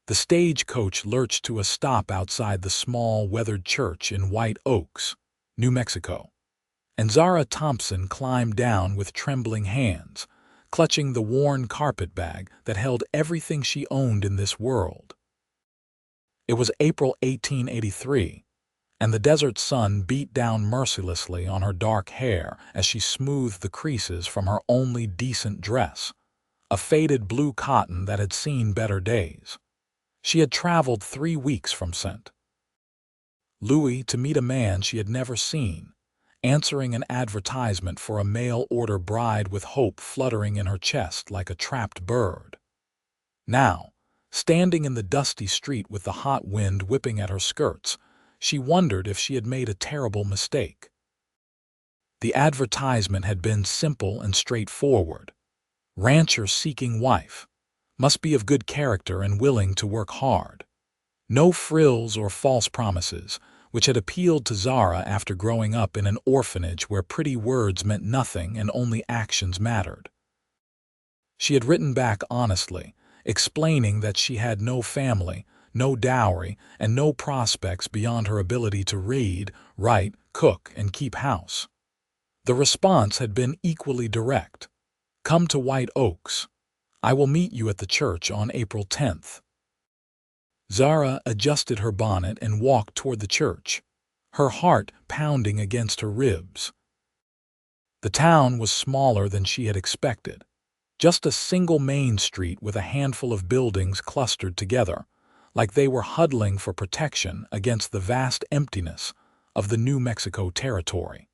The stagecoach lurched to a stop outside the small, weathered church in White Oaks, New Mexico, and Zara Thompson climbed down with trembling hands, clutching the worn carpet bag that held everything she owned in this world. It was April 1883, and the desert sun beat down mercilessly on her dark hair as she smoothed the creases from her only decent dress, a faded blue cotton that had seen better days. She had traveled 3 weeks from St. Louis to meet a man she had never seen, answering an advertisement for a mail-order bride with hope fluttering in her chest like a trapped bird. Now, standing in the dusty street with the hot wind whipping at her skirts, she wondered if she had made a terrible mistake. The advertisement had been simple and straightforward. Rancher seeking wife. Must be of good character and willing to work hard. No frills or false promises, which had appealed to Zara after growing up in an orphanage where pretty words meant nothing and only actions mattered. She had written back honestly, explaining that she had no family, no dowry, and no prospects beyond her ability to read, write, cook, and keep house. The response had been equally direct. Come to White Oaks. I will meet you at the church on April 10th. Zara adjusted her bonnet and walked toward the church, her heart pounding against her ribs. The town was smaller than she had expected. Just a single main street with a handful of buildings clustered together, like they were huddling for protection against the vast emptiness of the New Mexico territory.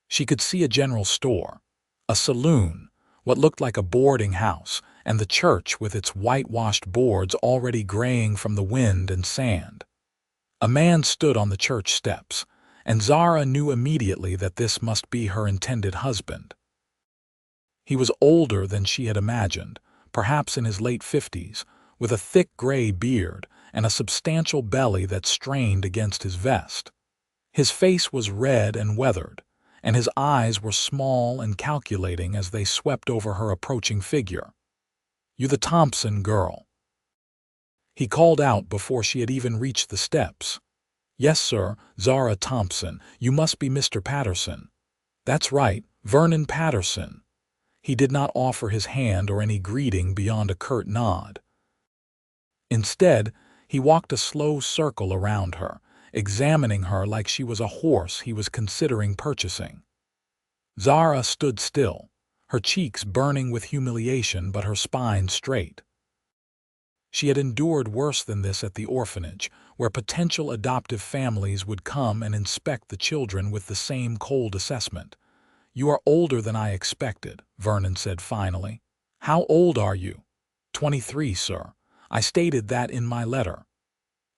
She could see a general store, a saloon, what looked like a boarding house, and the church with its whitewashed boards already graying from the wind and sand. A man stood on the church steps, and Zara knew immediately that this must be her intended husband. He was older than she had imagined, perhaps in his late 50s, with a thick gray beard and a substantial belly that strained against his vest. His face was red and weathered, and his eyes were small and calculating as they swept over her approaching figure. "You the Thompson girl?" he called out before she had even reached the steps. "Yes, sir, Zara Thompson. You must be Mr. Patterson." "That's right, Vernon Patterson." He did not offer his hand or any greeting beyond a curt nod. Instead, he walked a slow circle around her, examining her like she was a horse he was considering purchasing. Zara stood still, her cheeks burning with humiliation but her spine straight. She had endured worse than this at the orphanage, where potential adoptive families would come and inspect the children with the same cold assessment. "You are older than I expected," Vernon said finally. "How old are you?" 23, sir. I stated that in my letter."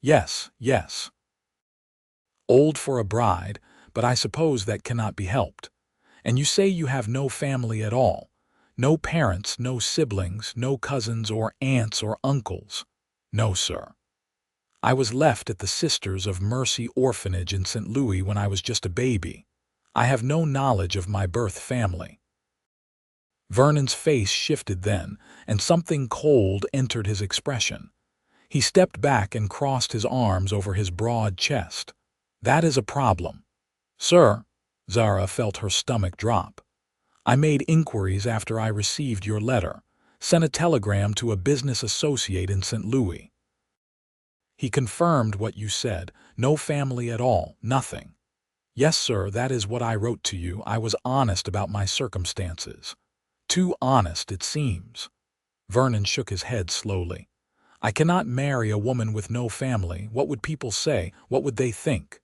"Yes, yes. Old for a bride, but I suppose that cannot be helped. And you say you have no family at all. No parents, no siblings, no cousins or aunts or uncles." "No, sir. I was left at the Sisters of Mercy Orphanage in St. Louis when I was just a baby. I have no knowledge of my birth family." Vernon's face shifted then, and something cold entered his expression. He stepped back and crossed his arms over his broad chest. "That is a problem." "Sir," Zara felt her stomach drop. "I made inquiries after I received your letter, sent a telegram to a business associate in St. Louis. He confirmed what you said, no family at all, nothing." "Yes, sir, that is what I wrote to you. I was honest about my circumstances." "Too honest, it seems." Vernon shook his head slowly. "I cannot marry a woman with no family. What would people say? What would they think?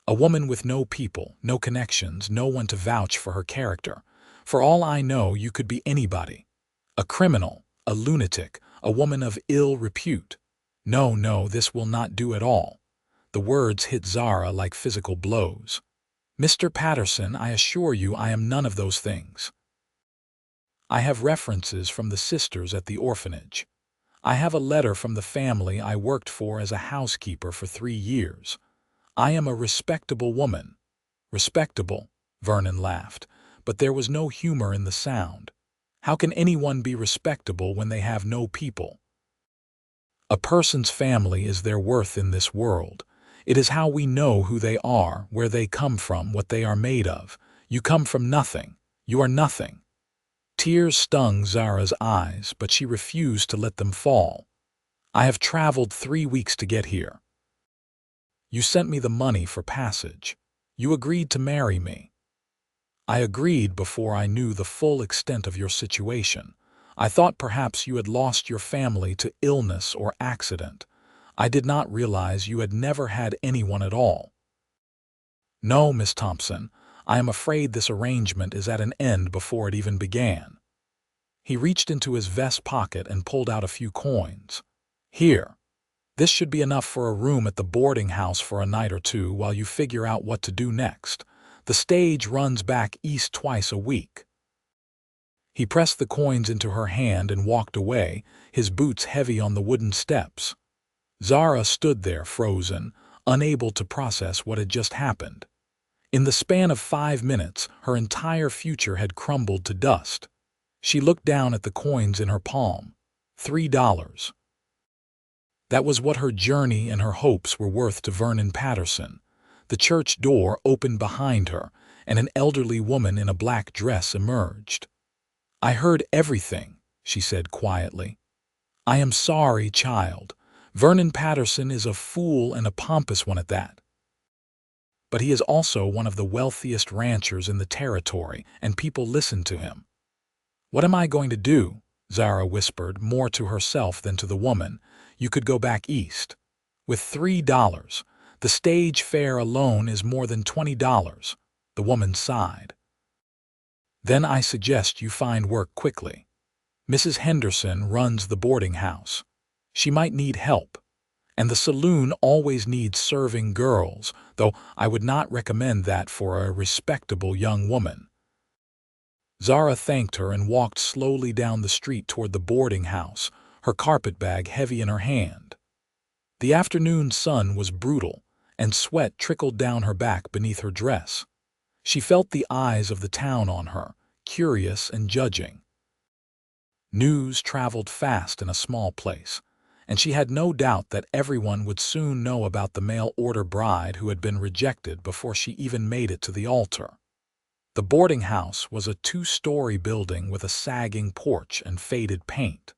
A woman with no people, no connections, no one to vouch for her character. For all I know, you could be anybody. A criminal, a lunatic, a woman of ill repute. No, no, this will not do at all." The words hit Zara like physical blows. "Mr. Patterson, I assure you I am none of those things. I have references from the sisters at the orphanage. I have a letter from the family I worked for as a housekeeper for 3 years. I am a respectable woman." "Respectable," Vernon laughed, but there was no humor in the sound. "How can anyone be respectable when they have no people?" A person's family is their worth in this world. It is how we know who they are, where they come from, what they are made of. You come from nothing. You are nothing. Tears stung Zara's eyes, but she refused to let them fall. I have traveled 3 weeks to get here. You sent me the money for passage. You agreed to marry me. I agreed before I knew the full extent of your situation. I thought perhaps you had lost your family to illness or accident. I did not realize you had never had anyone at all. No, Miss Thompson, I am afraid this arrangement is at an end before it even began. He reached into his vest pocket and pulled out a few coins. Here. This should be enough for a room at the boarding house for a night or two while you figure out what to do next. The stage runs back east twice a week. He pressed the coins into her hand and walked away, his boots heavy on the wooden steps. Zara stood there frozen, unable to process what had just happened. In the span of 5 minutes, her entire future had crumbled to dust. She looked down at the coins in her palm. $3. That was what her journey and her hopes were worth to Vernon Patterson. The church door opened behind her, and an elderly woman in a black dress emerged. I heard everything, she said quietly. I am sorry, child. Vernon Patterson is a fool and a pompous one at that. But he is also one of the wealthiest ranchers in the territory, and people listen to him. What am I going to do? Zara whispered, more to herself than to the woman. You could go back east. With $3, the stage fare alone is more than $20. The woman sighed. Then I suggest you find work quickly. Mrs. Henderson runs the boarding house. She might need help. And the saloon always needs serving girls, though I would not recommend that for a respectable young woman. Zara thanked her and walked slowly down the street toward the boarding house, her carpetbag heavy in her hand. The afternoon sun was brutal, and sweat trickled down her back beneath her dress. She felt the eyes of the town on her, curious and judging. News traveled fast in a small place, and she had no doubt that everyone would soon know about the mail-order bride who had been rejected before she even made it to the altar. The boarding house was a 2-story building with a sagging porch and faded paint.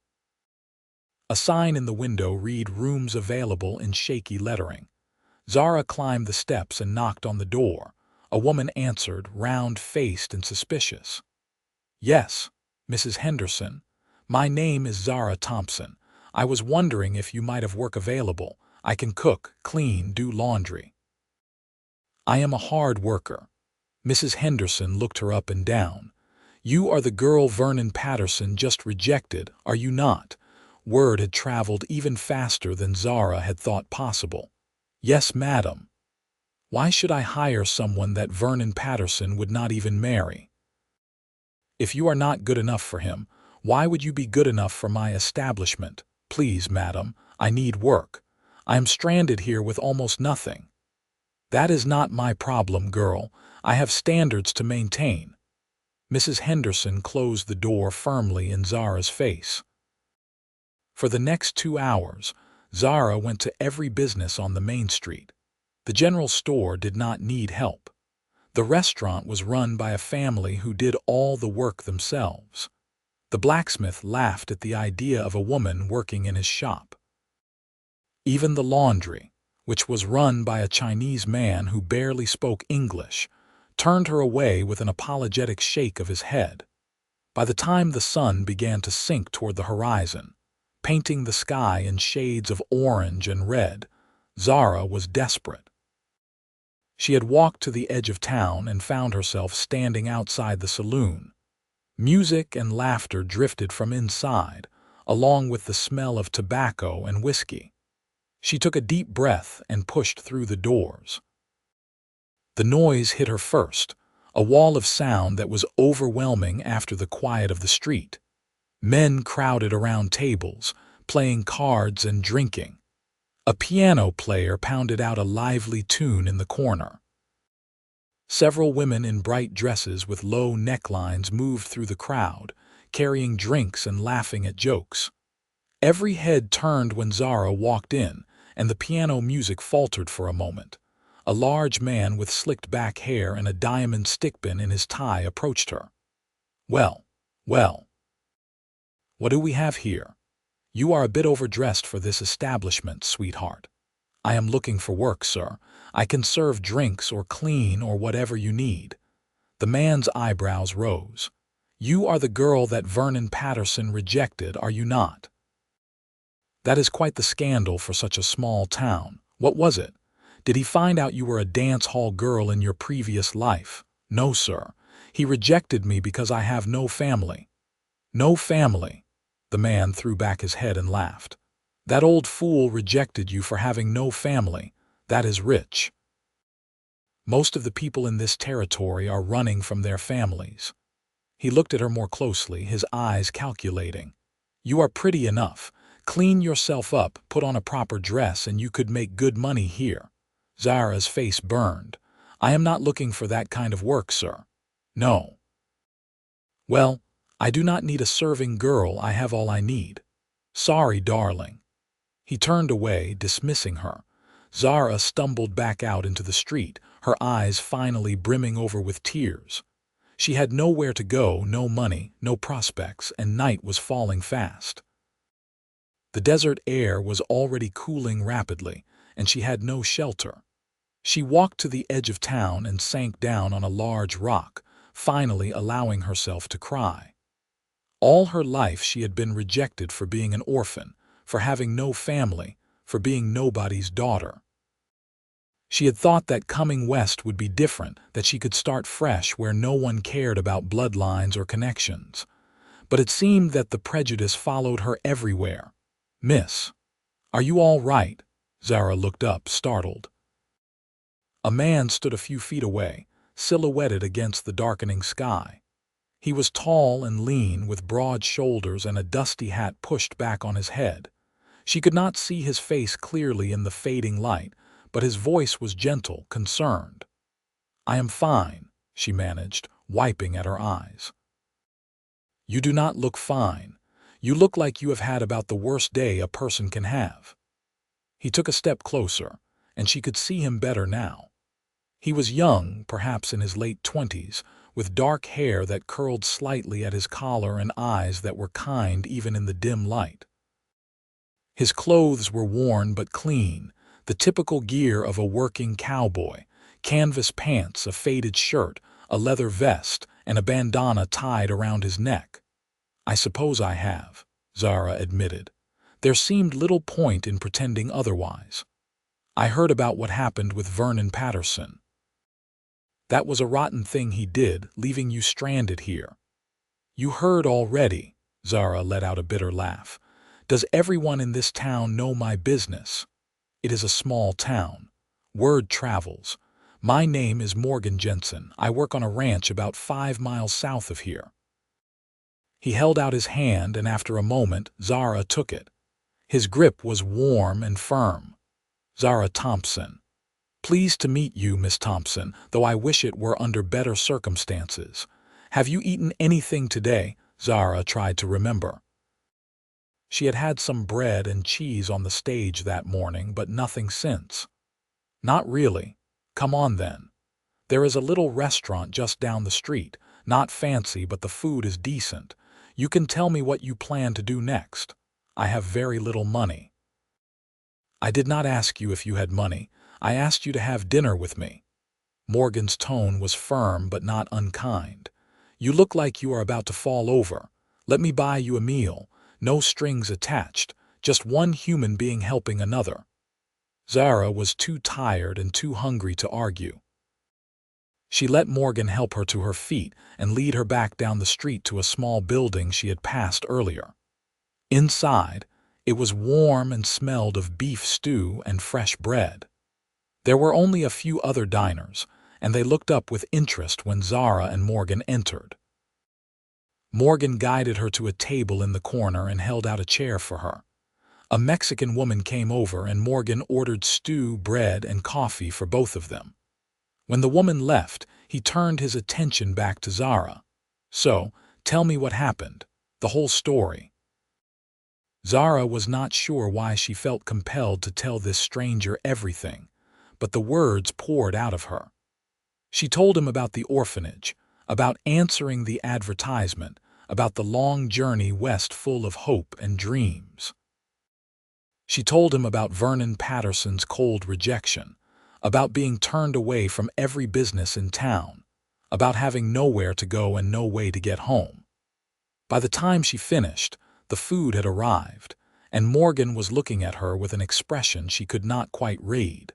A sign in the window read "Rooms available" in shaky lettering. Zara climbed the steps and knocked on the door. A woman answered, round-faced and suspicious. Yes, Mrs. Henderson. My name is Zara Thompson. I was wondering if you might have work available. I can cook, clean, do laundry. I am a hard worker. Mrs. Henderson looked her up and down. You are the girl Vernon Patterson just rejected, are you not? Word had traveled even faster than Zara had thought possible. Yes, madam. Why should I hire someone that Vernon Patterson would not even marry? If you are not good enough for him, why would you be good enough for my establishment? Please, madam, I need work. I am stranded here with almost nothing. That is not my problem, girl. I have standards to maintain. Mrs. Henderson closed the door firmly in Zara's face. For the next 2 hours, Zara went to every business on the main street. The general store did not need help. The restaurant was run by a family who did all the work themselves. The blacksmith laughed at the idea of a woman working in his shop. Even the laundry, which was run by a Chinese man who barely spoke English, turned her away with an apologetic shake of his head. By the time the sun began to sink toward the horizon, painting the sky in shades of orange and red, Zara was desperate. She had walked to the edge of town and found herself standing outside the saloon. Music and laughter drifted from inside, along with the smell of tobacco and whiskey. She took a deep breath and pushed through the doors. The noise hit her first, a wall of sound that was overwhelming after the quiet of the street. Men crowded around tables, playing cards and drinking. A piano player pounded out a lively tune in the corner. Several women in bright dresses with low necklines moved through the crowd, carrying drinks and laughing at jokes. Every head turned when Zara walked in, and the piano music faltered for a moment. A large man with slicked back hair and a diamond stickpin in his tie approached her. "Well, well, what do we have here? You are a bit overdressed for this establishment, sweetheart." "I am looking for work, sir. I can serve drinks or clean or whatever you need." The man's eyebrows rose. "You are the girl that Vernon Patterson rejected, are you not?" "That is quite the scandal for such a small town. What was it? Did he find out you were a dance hall girl in your previous life?" "No, sir. He rejected me because I have no family." "No family?" The man threw back his head and laughed. "That old fool rejected you for having no family. That is rich. Most of the people in this territory are running from their families." He looked at her more closely, his eyes calculating. "You are pretty enough. Clean yourself up, put on a proper dress, and you could make good money here." Zara's face burned. "I am not looking for that kind of work, sir." "No." "Well, I do not need a serving girl. I have all I need." "Sorry, darling." He turned away, dismissing her. Zara stumbled back out into the street, her eyes finally brimming over with tears. She had nowhere to go, no money, no prospects, and night was falling fast. The desert air was already cooling rapidly, and she had no shelter. She walked to the edge of town and sank down on a large rock, finally allowing herself to cry. All her life she had been rejected for being an orphan, for having no family, for being nobody's daughter. She had thought that coming west would be different, that she could start fresh where no one cared about bloodlines or connections. But it seemed that the prejudice followed her everywhere. "Miss, are you all right?" Zara looked up, startled. A man stood a few feet away, silhouetted against the darkening sky. He was tall and lean, with broad shoulders and a dusty hat pushed back on his head. She could not see his face clearly in the fading light, but his voice was gentle, concerned. "I am fine," she managed, wiping at her eyes. "You do not look fine. You look like you have had about the worst day a person can have." He took a step closer, and she could see him better now. He was young, perhaps in his late 20s, with dark hair that curled slightly at his collar and eyes that were kind even in the dim light. His clothes were worn but clean, the typical gear of a working cowboy: canvas pants, a faded shirt, a leather vest, and a bandana tied around his neck. "I suppose I have," Zara admitted. There seemed little point in pretending otherwise. "I heard about what happened with Vernon Patterson." "That was a rotten thing he did, leaving you stranded here." "You heard already," Zara let out a bitter laugh. "Does everyone in this town know my business? It is a small town. Word travels. My name is Morgan Jensen. I work on a ranch about 5 miles south of here." He held out his hand, and after a moment, Zara took it. His grip was warm and firm. "Zara Thompson. Pleased to meet you, Miss Thompson, though I wish it were under better circumstances. Have you eaten anything today?" Zara tried to remember. She had had some bread and cheese on the stage that morning, but nothing since. "Not really." "Come on then. There is a little restaurant just down the street, not fancy, but the food is decent. You can tell me what you plan to do next. I have very little money." "I did not ask you if you had money. I asked you to have dinner with me." Morgan's tone was firm but not unkind. "You look like you are about to fall over. Let me buy you a meal. No strings attached, just one human being helping another." Zara was too tired and too hungry to argue. She let Morgan help her to her feet and lead her back down the street to a small building she had passed earlier. Inside, it was warm and smelled of beef stew and fresh bread. There were only a few other diners, and they looked up with interest when Zara and Morgan entered. Morgan guided her to a table in the corner and held out a chair for her. A Mexican woman came over, and Morgan ordered stew, bread, and coffee for both of them. When the woman left, he turned his attention back to Zara. "So, tell me what happened. The whole story." Zara was not sure why she felt compelled to tell this stranger everything, but the words poured out of her. She told him about the orphanage, about answering the advertisement, about the long journey west full of hope and dreams. She told him about Vernon Patterson's cold rejection, about being turned away from every business in town, about having nowhere to go and no way to get home. By the time she finished, the food had arrived, and Morgan was looking at her with an expression she could not quite read.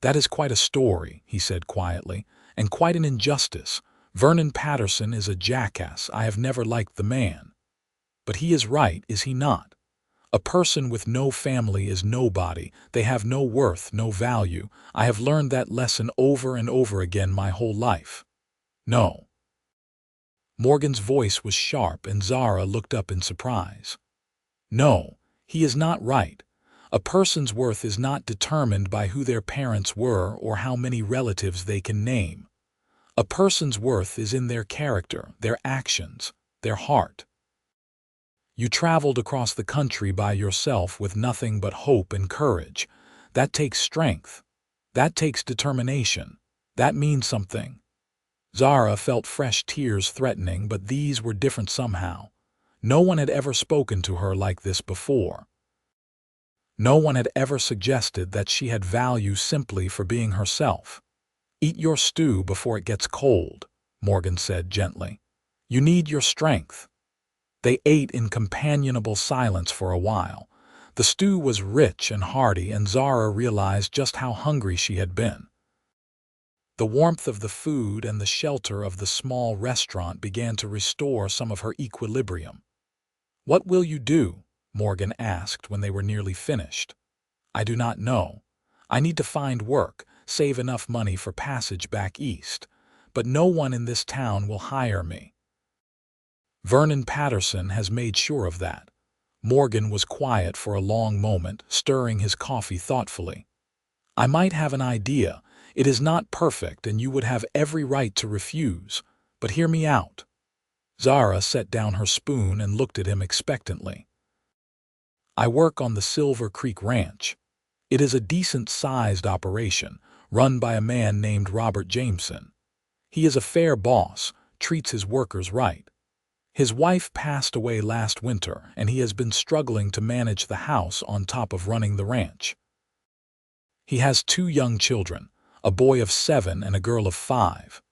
"That is quite a story," he said quietly, "and quite an injustice. Vernon Patterson is a jackass. I have never liked the man. But he is right, is he not? A person with no family is nobody. They have no worth, no value. I have learned that lesson over and over again my whole life." "No." Morgan's voice was sharp, and Zara looked up in surprise. "No, he is not right. A person's worth is not determined by who their parents were or how many relatives they can name. A person's worth is in their character, their actions, their heart. You traveled across the country by yourself with nothing but hope and courage. That takes strength. That takes determination. That means something." Zara felt fresh tears threatening, but these were different somehow. No one had ever spoken to her like this before. No one had ever suggested that she had value simply for being herself. "Eat your stew before it gets cold," Morgan said gently. "You need your strength." They ate in companionable silence for a while. The stew was rich and hearty, and Zara realized just how hungry she had been. The warmth of the food and the shelter of the small restaurant began to restore some of her equilibrium. "What will you do?" Morgan asked when they were nearly finished. "I do not know. I need to find work, save enough money for passage back east. But no one in this town will hire me. Vernon Patterson has made sure of that." Morgan was quiet for a long moment, stirring his coffee thoughtfully. "I might have an idea. It is not perfect, and you would have every right to refuse. But hear me out." Zara set down her spoon and looked at him expectantly. "I work on the Silver Creek Ranch. It is a decent-sized operation, run by a man named Robert Jameson. He is a fair boss, treats his workers right. His wife passed away last winter, and he has been struggling to manage the house on top of running the ranch. He has 2 young children, a boy of 7 and a girl of 5.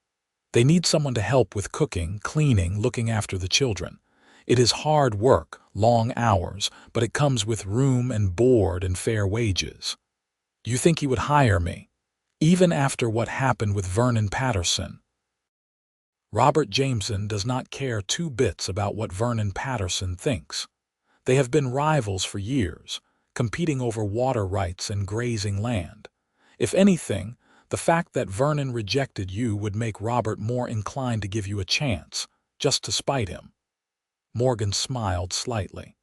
They need someone to help with cooking, cleaning, looking after the children. It is hard work, long hours, but it comes with room and board and fair wages. Do you think he would hire me, even after what happened with Vernon Patterson?" Robert Jameson does not care 2 bits about what Vernon Patterson thinks. They have been rivals for years, competing over water rights and grazing land. If anything, the fact that Vernon rejected you would make Robert more inclined to give you a chance, just to spite him. Morgan smiled slightly.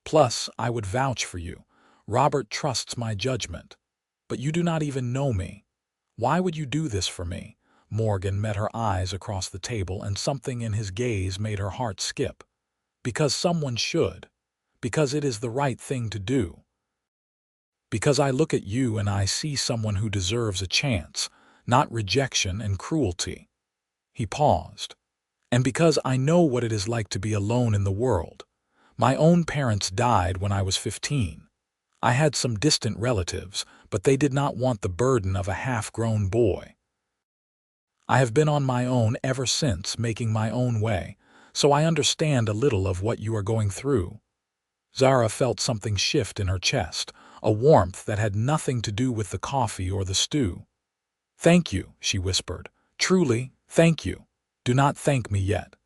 "Plus, I would vouch for you. Robert trusts my judgment. But you do not even know me. Why would you do this for me?" Morgan met her eyes across the table, and something in his gaze made her heart skip. "Because someone should. Because it is the right thing to do. Because I look at you and I see someone who deserves a chance, not rejection and cruelty." He paused. "And because I know what it is like to be alone in the world. My own parents died when I was 15. I had some distant relatives, but they did not want the burden of a half-grown boy. I have been on my own ever since, making my own way, so I understand a little of what you are going through." Zara felt something shift in her chest, a warmth that had nothing to do with the coffee or the stew. "Thank you," she whispered. "Truly, thank you. Do not thank me yet.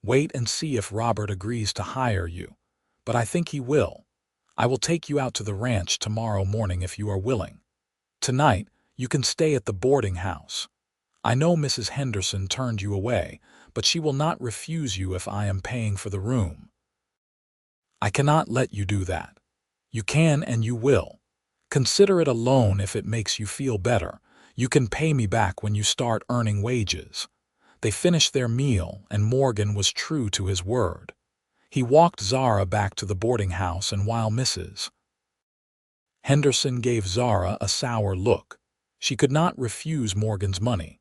Wait and see if Robert agrees to hire you. But I think he will. I will take you out to the ranch tomorrow morning if you are willing. Tonight, you can stay at the boarding house. I know Mrs. Henderson turned you away, but she will not refuse you if I am paying for the room. I cannot let you do that. You can and you will. Consider it a loan if it makes you feel better. You can pay me back when you start earning wages." They finished their meal, and Morgan was true to his word. He walked Zara back to the boarding house, and while Mrs. Henderson gave Zara a sour look, she could not refuse Morgan's money.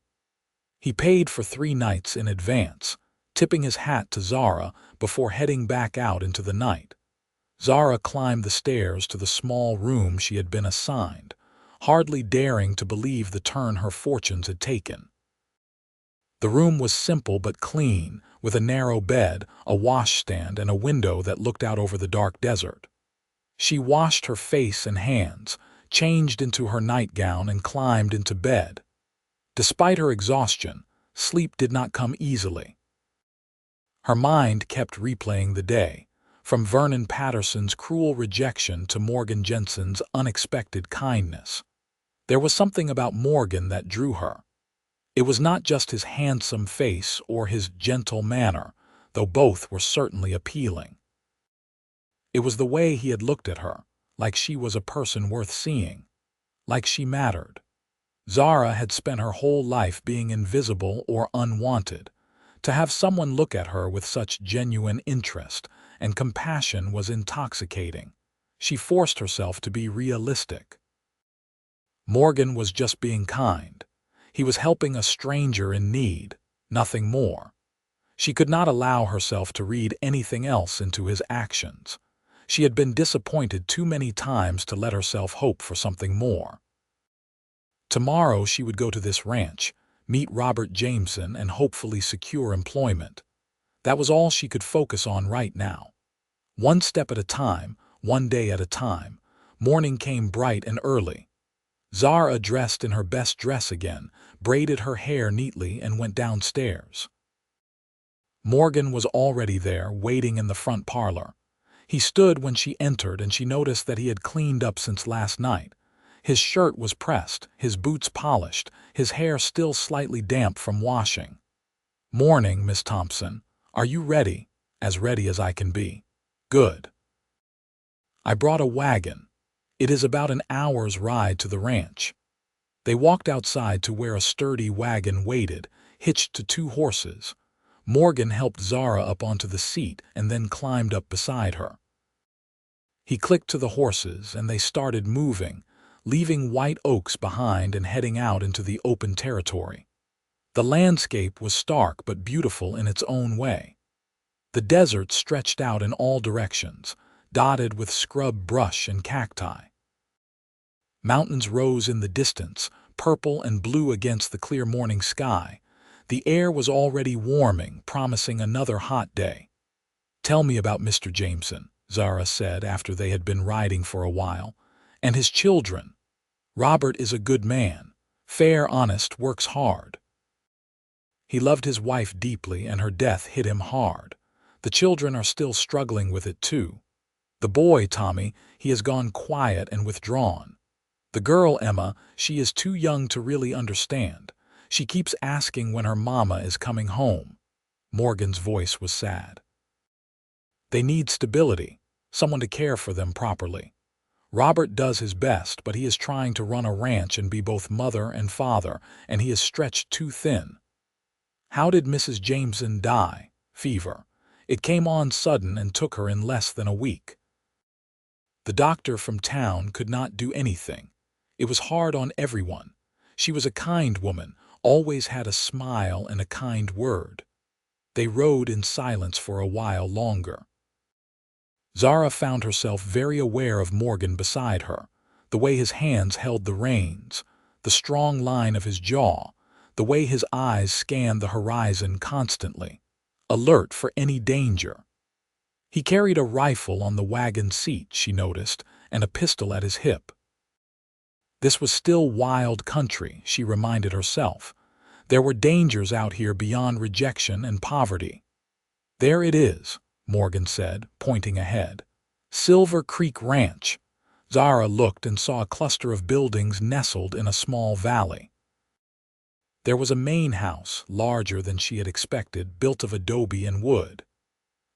He paid for 3 nights in advance, tipping his hat to Zara before heading back out into the night. Zara climbed the stairs to the small room she had been assigned, hardly daring to believe the turn her fortunes had taken. The room was simple but clean, with a narrow bed, a washstand, and a window that looked out over the dark desert. She washed her face and hands, changed into her nightgown, and climbed into bed. Despite her exhaustion, sleep did not come easily. Her mind kept replaying the day, from Vernon Patterson's cruel rejection to Morgan Jensen's unexpected kindness. There was something about Morgan that drew her. It was not just his handsome face or his gentle manner, though both were certainly appealing. It was the way he had looked at her, like she was a person worth seeing, like she mattered. Zara had spent her whole life being invisible or unwanted. To have someone look at her with such genuine interest and compassion was intoxicating. She forced herself to be realistic. Morgan was just being kind. He was helping a stranger in need, nothing more. She could not allow herself to read anything else into his actions. She had been disappointed too many times to let herself hope for something more. Tomorrow she would go to this ranch, meet Robert Jameson, and hopefully secure employment. That was all she could focus on right now. One step at a time, one day at a time. Morning came bright and early. Zara dressed in her best dress again, braided her hair neatly, and went downstairs. Morgan was already there, waiting in the front parlor. He stood when she entered, and she noticed that he had cleaned up since last night. His shirt was pressed, his boots polished, his hair still slightly damp from washing. "Morning, Miss Thompson. Are you ready?" "As ready as I can be." "Good. I brought a wagon. It is about an hour's ride to the ranch." They walked outside to where a sturdy wagon waited, hitched to 2 horses. Morgan helped Zara up onto the seat and then climbed up beside her. He clicked to the horses, and they started moving, leaving white oaks behind and heading out into the open territory. The landscape was stark but beautiful in its own way. The desert stretched out in all directions, dotted with scrub brush and cacti. Mountains rose in the distance, purple and blue against the clear morning sky. The air was already warming, promising another hot day. "Tell me about Mr. Jameson," Zara said after they had been riding for a while. "And his children." "Robert is a good man. Fair, honest, works hard. He loved his wife deeply, and her death hit him hard. The children are still struggling with it too. The boy, Tommy, he has gone quiet and withdrawn. The girl, Emma, she is too young to really understand. She keeps asking when her mama is coming home." Morgan's voice was sad. "They need stability, someone to care for them properly. Robert does his best, but he is trying to run a ranch and be both mother and father, and he is stretched too thin." "How did Mrs. Jameson die?" "Fever. It came on sudden and took her in less than a week. The doctor from town could not do anything. It was hard on everyone. She was a kind woman, always had a smile and a kind word." They rode in silence for a while longer. Zara found herself very aware of Morgan beside her, the way his hands held the reins, the strong line of his jaw, the way his eyes scanned the horizon constantly, alert for any danger. He carried a rifle on the wagon seat, she noticed, and a pistol at his hip. This was still wild country, she reminded herself. There were dangers out here beyond rejection and poverty. "There it is," Morgan said, pointing ahead. "Silver Creek Ranch." Zara looked and saw a cluster of buildings nestled in a small valley. There was a main house, larger than she had expected, built of adobe and wood.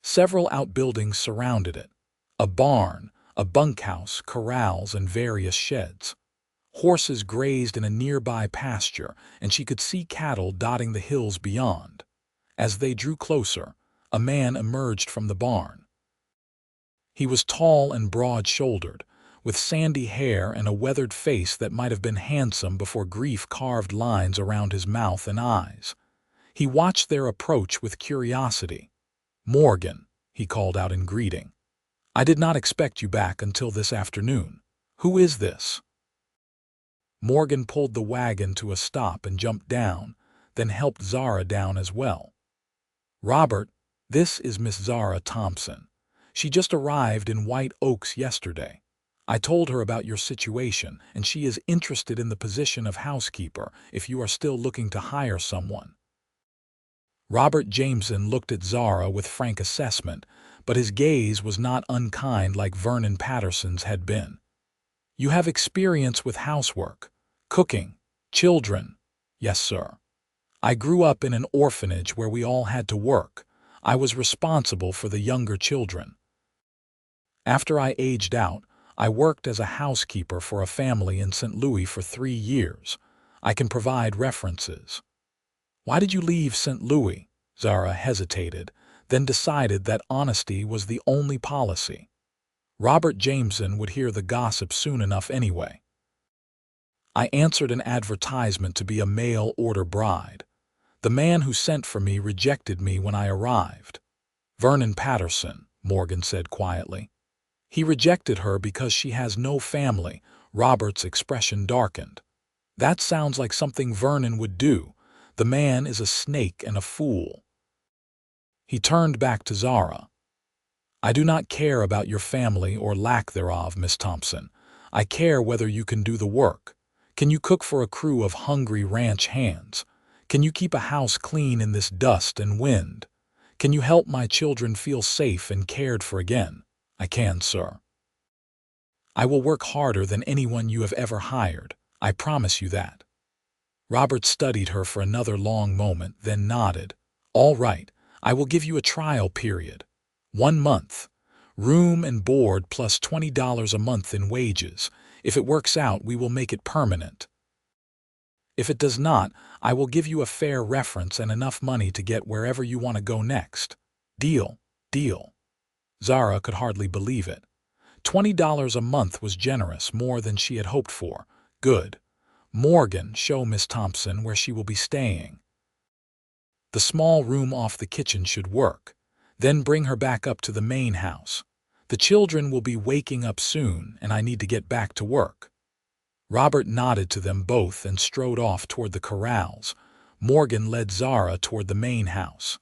Several outbuildings surrounded it. A barn, a bunkhouse, corrals, and various sheds. Horses grazed in a nearby pasture, and she could see cattle dotting the hills beyond. As they drew closer, a man emerged from the barn. He was tall and broad-shouldered, with sandy hair and a weathered face that might have been handsome before grief carved lines around his mouth and eyes. He watched their approach with curiosity. "Morgan," he called out in greeting. "I did not expect you back until this afternoon. Who is this?" Morgan pulled the wagon to a stop and jumped down, then helped Zara down as well. "Robert, this is Miss Zara Thompson. She just arrived in White Oaks yesterday. I told her about your situation, and she is interested in the position of housekeeper if you are still looking to hire someone." Robert Jameson looked at Zara with frank assessment, but his gaze was not unkind like Vernon Patterson's had been. "You have experience with housework, cooking, children." "Yes, sir. I grew up in an orphanage where we all had to work. I was responsible for the younger children. After I aged out, I worked as a housekeeper for a family in St. Louis for 3 years. I can provide references." "Why did you leave St. Louis?" Zara hesitated, then decided that honesty was the only policy. Robert Jameson would hear the gossip soon enough anyway. "I answered an advertisement to be a mail-order bride. The man who sent for me rejected me when I arrived." "Vernon Patterson," Morgan said quietly. "He rejected her because she has no family." Robert's expression darkened. "That sounds like something Vernon would do. The man is a snake and a fool." He turned back to Zara. "I do not care about your family or lack thereof, Miss Thompson. I care whether you can do the work. Can you cook for a crew of hungry ranch hands? Can you keep a house clean in this dust and wind? Can you help my children feel safe and cared for again?" "I can, sir. I will work harder than anyone you have ever hired. I promise you that." Robert studied her for another long moment, then nodded. "All right, I will give you a trial period. 1 month. Room and board plus $20 a month in wages. If it works out, we will make it permanent. If it does not, I will give you a fair reference and enough money to get wherever you want to go next. Deal, deal." Zara could hardly believe it. $20 a month was generous, more than she had hoped for. "Good. Morgan, show Miss Thompson where she will be staying. The small room off the kitchen should work. Then bring her back up to the main house. The children will be waking up soon, and I need to get back to work." Robert nodded to them both and strode off toward the corrals. Morgan led Zara toward the main house.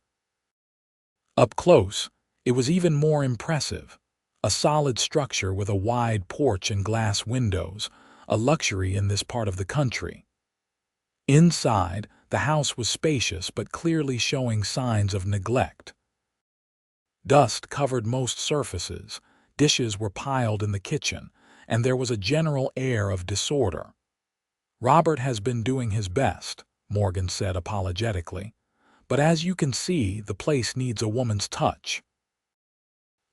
Up close, it was even more impressive. A solid structure with a wide porch and glass windows, a luxury in this part of the country. Inside, the house was spacious but clearly showing signs of neglect. Dust covered most surfaces, dishes were piled in the kitchen, and there was a general air of disorder. "Robert has been doing his best," Morgan said apologetically, "but as you can see, the place needs a woman's touch."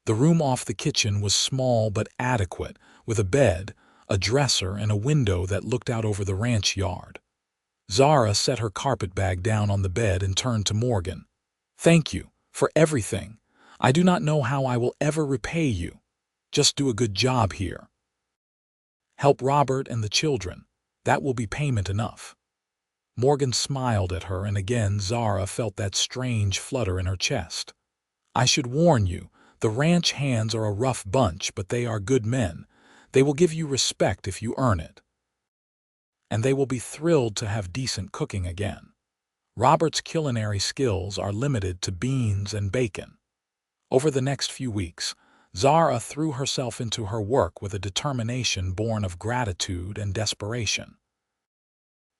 The room off the kitchen was small but adequate, with a bed, a dresser, and a window that looked out over the ranch yard. Zara set her carpetbag down on the bed and turned to Morgan. "Thank you for everything. I do not know how I will ever repay you. Just do a good job here. Help Robert and the children. That will be payment enough." Morgan smiled at her, and again Zara felt that strange flutter in her chest. "I should warn you, the ranch hands are a rough bunch, but they are good men. They will give you respect if you earn it. And they will be thrilled to have decent cooking again. Robert's culinary skills are limited to beans and bacon." Over the next few weeks, Zara threw herself into her work with a determination born of gratitude and desperation.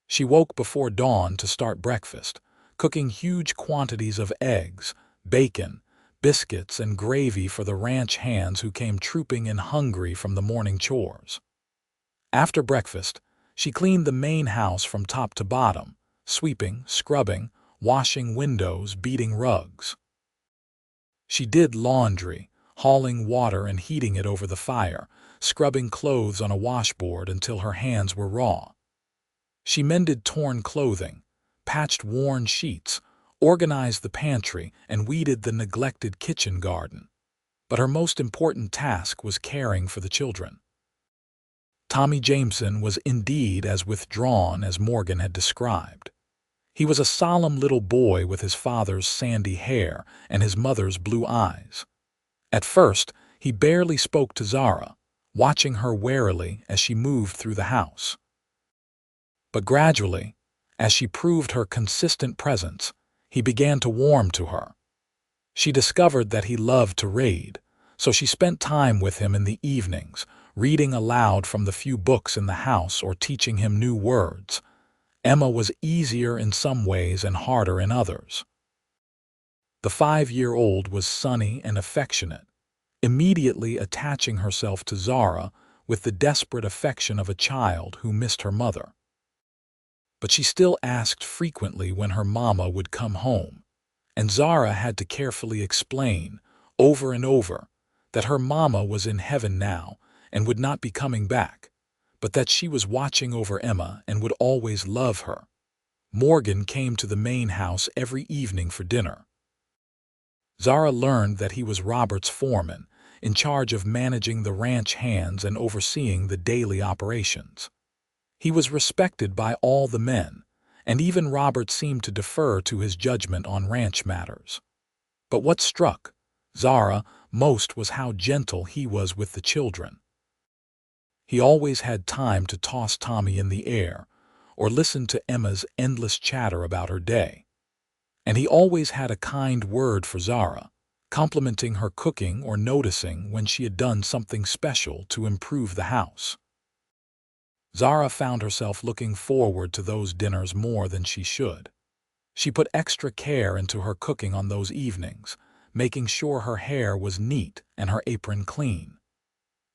She woke before dawn to start breakfast, cooking huge quantities of eggs, bacon, biscuits, and gravy for the ranch hands who came trooping in hungry from the morning chores. After breakfast, she cleaned the main house from top to bottom, sweeping, scrubbing, washing windows, beating rugs. She did laundry, hauling water and heating it over the fire, scrubbing clothes on a washboard until her hands were raw. She mended torn clothing, patched worn sheets, organized the pantry, and weeded the neglected kitchen garden. but her most important task was caring for the children. Tommy Jameson was indeed as withdrawn as Morgan had described. He was a solemn little boy with his father's sandy hair and his mother's blue eyes. At first, he barely spoke to Zara, watching her warily as she moved through the house. But gradually, as she proved her consistent presence, he began to warm to her. She discovered that he loved to read, so she spent time with him in the evenings, reading aloud from the few books in the house or teaching him new words. Emma was easier in some ways and harder in others. The 5-year-old was sunny and affectionate, immediately attaching herself to Zara with the desperate affection of a child who missed her mother. But she still asked frequently when her mama would come home, and Zara had to carefully explain, over and over, that her mama was in heaven now and would not be coming back, but that she was watching over Emma and would always love her. Morgan came to the main house every evening for dinner. Zara learned that he was Robert's foreman, in charge of managing the ranch hands and overseeing the daily operations. He was respected by all the men, and even Robert seemed to defer to his judgment on ranch matters. But what struck Zara most was how gentle he was with the children. He always had time to toss Tommy in the air, or listen to Emma's endless chatter about her day. And he always had a kind word for Zara, complimenting her cooking or noticing when she had done something special to improve the house. Zara found herself looking forward to those dinners more than she should. She put extra care into her cooking on those evenings, making sure her hair was neat and her apron clean.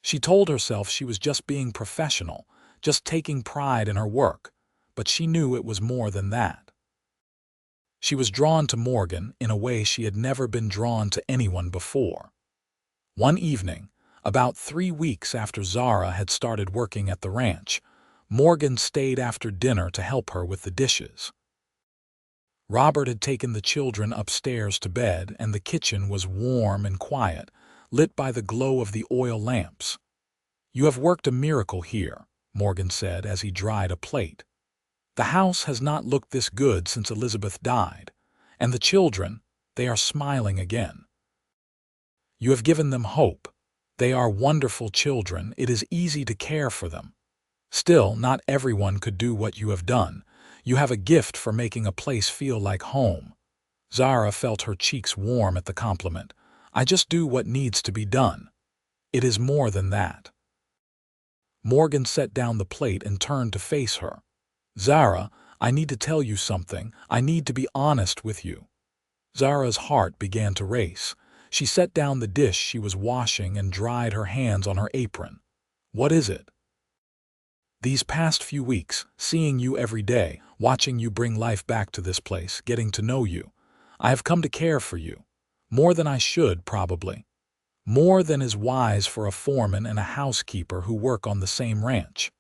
She told herself she was just being professional, just taking pride in her work, but she knew it was more than that. She was drawn to Morgan in a way she had never been drawn to anyone before. One evening, about 3 weeks after Zara had started working at the ranch, Morgan stayed after dinner to help her with the dishes. Robert had taken the children upstairs to bed, and the kitchen was warm and quiet, lit by the glow of the oil lamps. "You have worked a miracle here," Morgan said as he dried a plate. "The house has not looked this good since Elizabeth died, and the children, they are smiling again. You have given them hope. They are wonderful children. It is easy to care for them. Still, not everyone could do what you have done. You have a gift for making a place feel like home." Zara felt her cheeks warm at the compliment. "I just do what needs to be done. It is more than that." Morgan set down the plate and turned to face her. "Zara, I need to tell you something. I need to be honest with you." Zara's heart began to race. She set down the dish she was washing and dried her hands on her apron. "What is it?" "These past few weeks, seeing you every day, watching you bring life back to this place, getting to know you, I have come to care for you. More than I should, probably. More than is wise for a foreman and a housekeeper who work on the same ranch."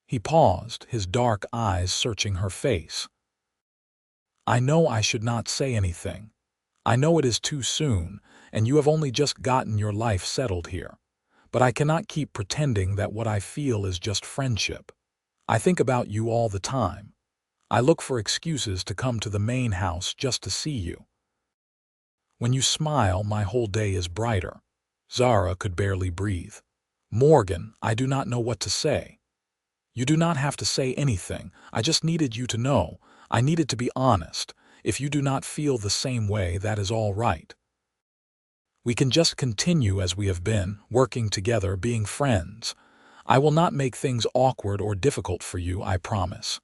He paused, his dark eyes searching her face. "I know I should not say anything. I know it is too soon, and you have only just gotten your life settled here. But I cannot keep pretending that what I feel is just friendship. I think about you all the time. I look for excuses to come to the main house just to see you. When you smile, my whole day is brighter." Zara could barely breathe. "Morgan, I do not know what to say." "You do not have to say anything. I just needed you to know. I needed to be honest. If you do not feel the same way, that is all right. We can just continue as we have been, working together, being friends. I will not make things awkward or difficult for you, I promise."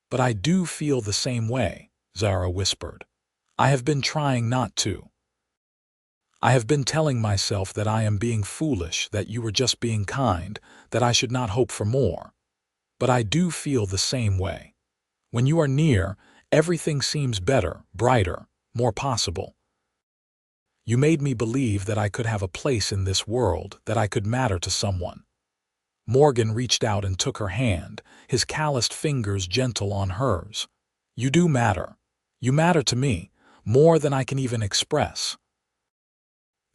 "But I do feel the same way," Zara whispered. "I have been trying not to. I have been telling myself that I am being foolish, that you were just being kind, that I should not hope for more. But I do feel the same way. When you are near, everything seems better, brighter, more possible. You made me believe that I could have a place in this world, that I could matter to someone." Morgan reached out and took her hand, his calloused fingers gentle on hers. "You do matter. You matter to me, more than I can even express."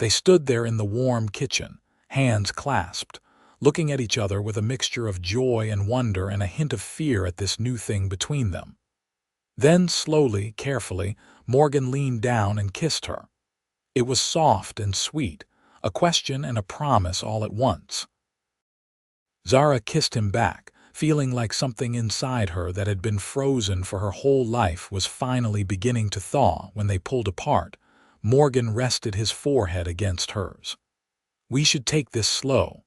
They stood there in the warm kitchen, hands clasped, looking at each other with a mixture of joy and wonder and a hint of fear at this new thing between them. Then, slowly, carefully, Morgan leaned down and kissed her. It was soft and sweet, a question and a promise all at once. Zara kissed him back, feeling like something inside her that had been frozen for her whole life was finally beginning to thaw. When they pulled apart, Morgan rested his forehead against hers. "We should take this slow.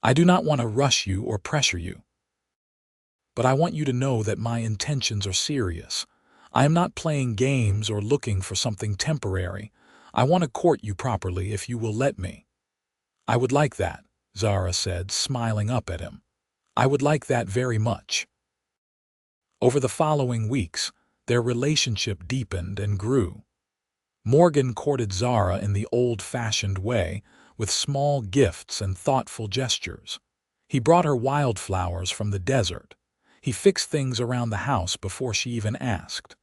I do not want to rush you or pressure you. But I want you to know that my intentions are serious. I am not playing games or looking for something temporary. I want to court you properly if you will let me." "I would like that," Zara said, smiling up at him. "I would like that very much." Over the following weeks, their relationship deepened and grew. Morgan courted Zara in the old-fashioned way, with small gifts and thoughtful gestures. He brought her wildflowers from the desert. He fixed things around the house before she even asked.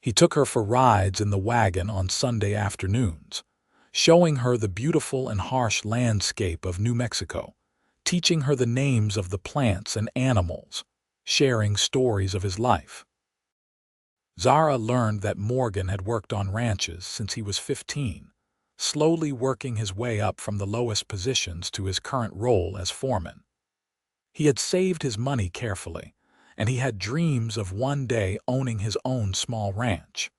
He took her for rides in the wagon on Sunday afternoons, showing her the beautiful and harsh landscape of New Mexico, teaching her the names of the plants and animals, sharing stories of his life. Zara learned that Morgan had worked on ranches since he was 15, slowly working his way up from the lowest positions to his current role as foreman. He had saved his money carefully, and he had dreams of one day owning his own small ranch.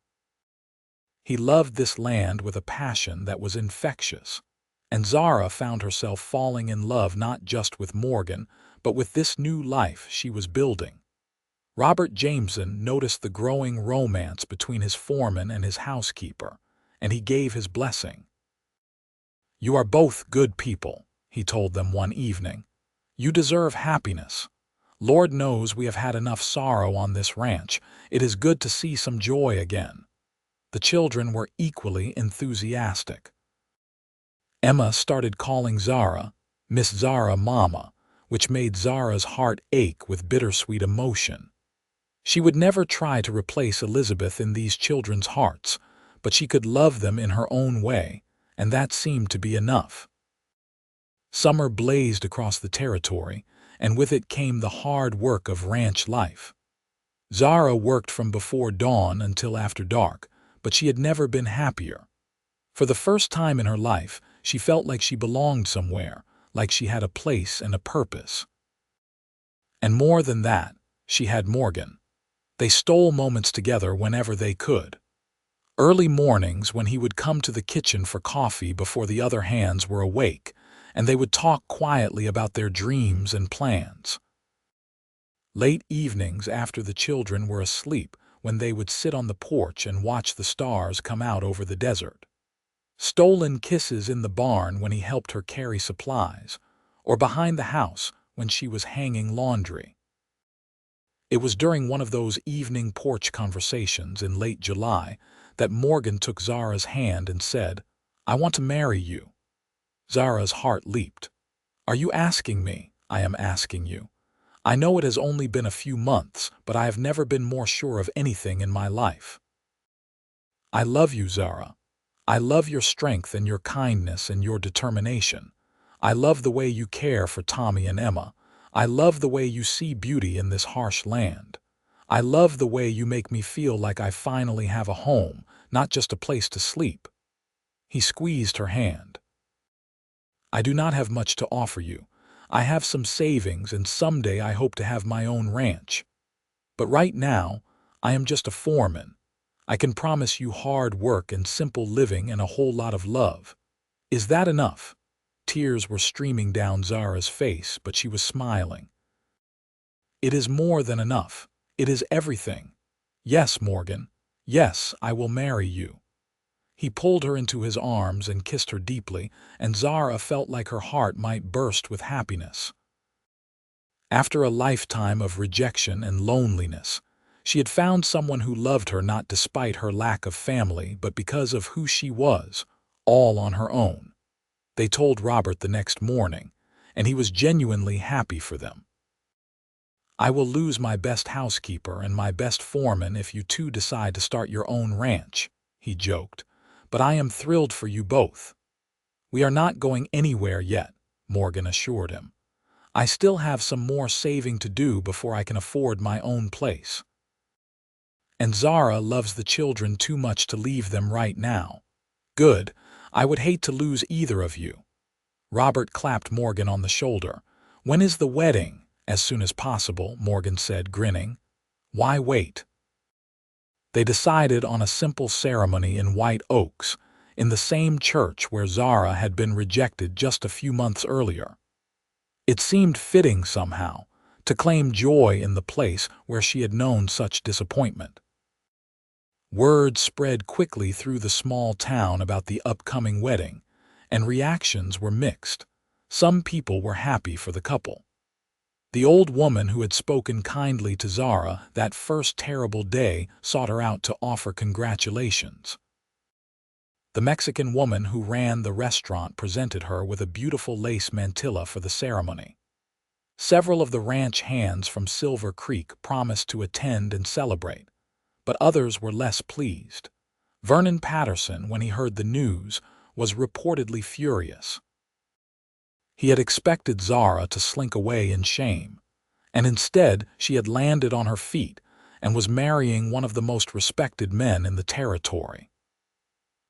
He loved this land with a passion that was infectious, and Zara found herself falling in love not just with Morgan, but with this new life she was building. Robert Jameson noticed the growing romance between his foreman and his housekeeper, and he gave his blessing. "You are both good people," he told them one evening. "You deserve happiness. Lord knows we have had enough sorrow on this ranch. It is good to see some joy again." The children were equally enthusiastic. Emma started calling Zara Miss Zara Mama, which made Zara's heart ache with bittersweet emotion. She would never try to replace Elizabeth in these children's hearts, but she could love them in her own way, and that seemed to be enough. Summer blazed across the territory, and with it came the hard work of ranch life. Zara worked from before dawn until after dark, but she had never been happier. For the first time in her life, she felt like she belonged somewhere, like she had a place and a purpose. And more than that, she had Morgan. They stole moments together whenever they could. Early mornings when he would come to the kitchen for coffee before the other hands were awake, and they would talk quietly about their dreams and plans. Late evenings after the children were asleep, when they would sit on the porch and watch the stars come out over the desert. Stolen kisses in the barn when he helped her carry supplies, or behind the house when she was hanging laundry. It was during one of those evening porch conversations in late July that Morgan took Zara's hand and said, "I want to marry you." Zara's heart leaped. "Are you asking me?" "I am asking you. I know it has only been a few months, but I have never been more sure of anything in my life." "I love you, Zara. I love your strength and your kindness and your determination. I love the way you care for Tommy and Emma. I love the way you see beauty in this harsh land. I love the way you make me feel like I finally have a home, not just a place to sleep." He squeezed her hand. "I do not have much to offer you. I have some savings, and someday I hope to have my own ranch. But right now, I am just a foreman. I can promise you hard work and simple living and a whole lot of love. Is that enough?" Tears were streaming down Zara's face, but she was smiling. "It is more than enough. It is everything. Yes, Morgan. Yes, I will marry you." He pulled her into his arms and kissed her deeply, and Zara felt like her heart might burst with happiness. After a lifetime of rejection and loneliness, she had found someone who loved her not despite her lack of family, but because of who she was, all on her own. They told Robert the next morning, and he was genuinely happy for them. "I will lose my best housekeeper and my best foreman if you two decide to start your own ranch," he joked, "but I am thrilled for you both. "We are not going anywhere yet," Morgan assured him. "I still have some more saving to do before I can afford my own place. And Zara loves the children too much to leave them right now." "Good. I would hate to lose either of you." Robert clapped Morgan on the shoulder. "When is the wedding?" "As soon as possible," Morgan said, grinning. "Why wait?" They decided on a simple ceremony in White Oaks, in the same church where Zara had been rejected just a few months earlier. It seemed fitting somehow, to claim joy in the place where she had known such disappointment. Word spread quickly through the small town about the upcoming wedding, and reactions were mixed. Some people were happy for the couple. The old woman who had spoken kindly to Zara that first terrible day sought her out to offer congratulations. The Mexican woman who ran the restaurant presented her with a beautiful lace mantilla for the ceremony. Several of the ranch hands from Silver Creek promised to attend and celebrate, but others were less pleased. Vernon Patterson, when he heard the news, was reportedly furious. He had expected Zara to slink away in shame, and instead she had landed on her feet and was marrying one of the most respected men in the territory.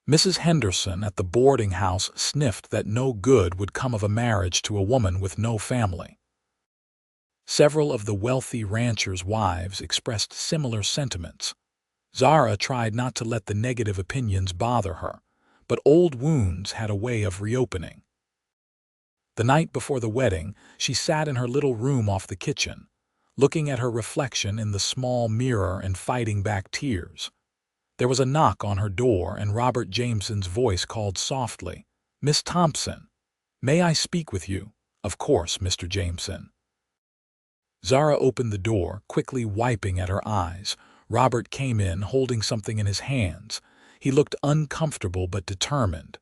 Mrs. Henderson at the boarding house sniffed that no good would come of a marriage to a woman with no family. Several of the wealthy ranchers' wives expressed similar sentiments. Zara tried not to let the negative opinions bother her, but old wounds had a way of reopening. The night before the wedding, she sat in her little room off the kitchen, looking at her reflection in the small mirror and fighting back tears. There was a knock on her door, and Robert Jameson's voice called softly, "Miss Thompson, may I speak with you?" "Of course, Mr. Jameson." Zara opened the door, quickly wiping at her eyes. Robert came in, holding something in his hands. He looked uncomfortable but determined.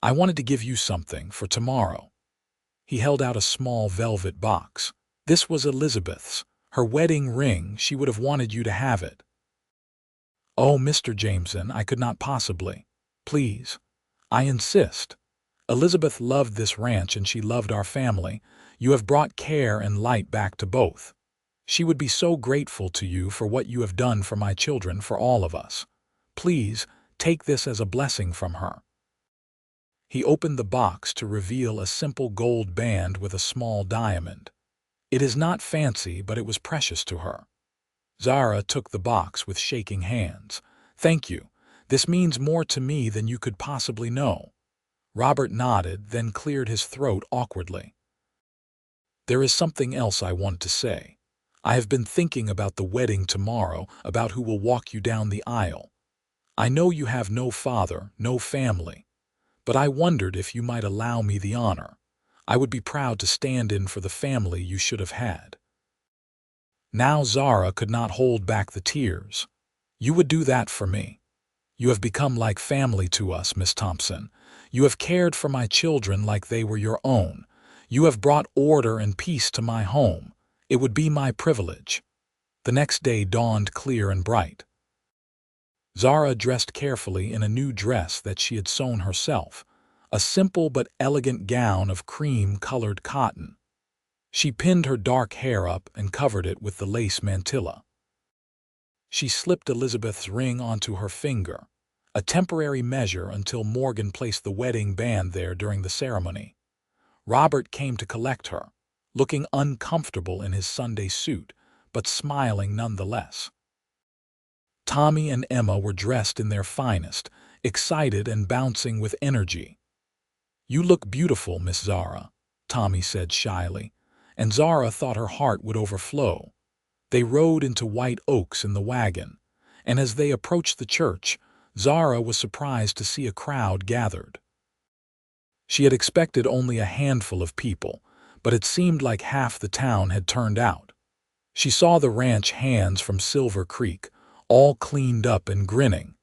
"I wanted to give you something for tomorrow." He held out a small velvet box. "This was Elizabeth's. Her wedding ring. She would have wanted you to have it." "Oh, Mr. Jameson, I could not possibly." "Please. I insist. Elizabeth loved this ranch and she loved our family. You have brought care and light back to both. She would be so grateful to you for what you have done for my children, for all of us. Please, take this as a blessing from her." He opened the box to reveal a simple gold band with a small diamond. It is not fancy, but it was precious to her. Zara took the box with shaking hands. "Thank you. This means more to me than you could possibly know." Robert nodded, then cleared his throat awkwardly. "There is something else I want to say. I have been thinking about the wedding tomorrow, about who will walk you down the aisle. I know you have no father, no family, but I wondered if you might allow me the honor. I would be proud to stand in for the family you should have had." Now Zara could not hold back the tears. "You would do that for me. You have become like family to us, Miss Thompson. You have cared for my children like they were your own. You have brought order and peace to my home. It would be my privilege." The next day dawned clear and bright. Zara dressed carefully in a new dress that she had sewn herself, a simple but elegant gown of cream-colored cotton. She pinned her dark hair up and covered it with the lace mantilla. She slipped Elizabeth's ring onto her finger, a temporary measure until Morgan placed the wedding band there during the ceremony. Robert came to collect her, looking uncomfortable in his Sunday suit, but smiling nonetheless. Tommy and Emma were dressed in their finest, excited and bouncing with energy. "You look beautiful, Miss Zara," Tommy said shyly, and Zara thought her heart would overflow. They rode into White Oaks in the wagon, and as they approached the church, Zara was surprised to see a crowd gathered. She had expected only a handful of people, but it seemed like half the town had turned out. She saw the ranch hands from Silver Creek, all cleaned up and grinning.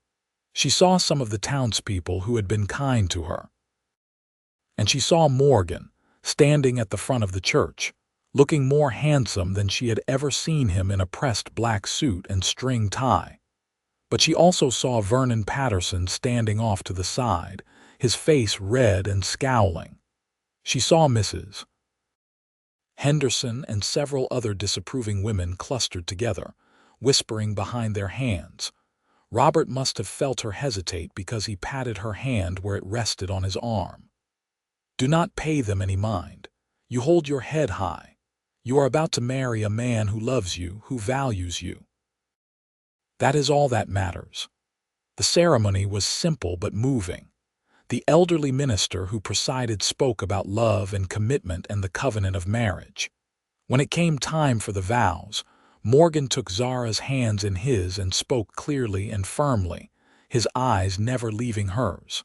She saw some of the townspeople who had been kind to her. And she saw Morgan, standing at the front of the church, looking more handsome than she had ever seen him in a pressed black suit and string tie. But she also saw Vernon Patterson standing off to the side, his face red and scowling. She saw Mrs. Henderson and several other disapproving women clustered together, whispering behind their hands. Robert must have felt her hesitate because he patted her hand where it rested on his arm. "Do not pay them any mind. You hold your head high. You are about to marry a man who loves you, who values you. That is all that matters." The ceremony was simple but moving. The elderly minister who presided spoke about love and commitment and the covenant of marriage. When it came time for the vows, Morgan took Zara's hands in his and spoke clearly and firmly, his eyes never leaving hers.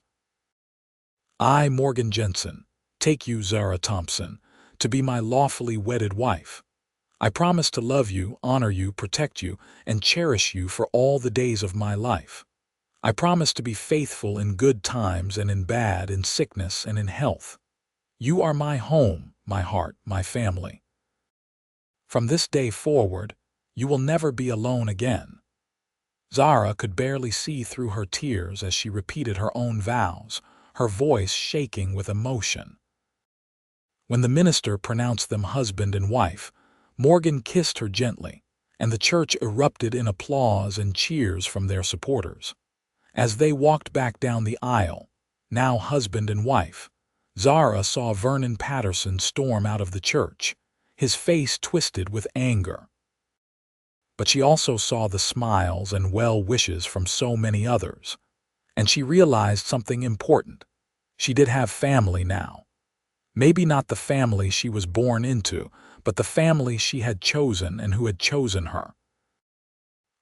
"I, Morgan Jensen, take you, Zara Thompson, to be my lawfully wedded wife. I promise to love you, honor you, protect you, and cherish you for all the days of my life. I promise to be faithful in good times and in bad, in sickness and in health. You are my home, my heart, my family. From this day forward, you will never be alone again." Zara could barely see through her tears as she repeated her own vows, her voice shaking with emotion. When the minister pronounced them husband and wife, Morgan kissed her gently, and the church erupted in applause and cheers from their supporters. As they walked back down the aisle, now husband and wife, Zara saw Vernon Patterson storm out of the church, his face twisted with anger. But she also saw the smiles and well wishes from so many others, and she realized something important. She did have family now. Maybe not the family she was born into, but the family she had chosen and who had chosen her.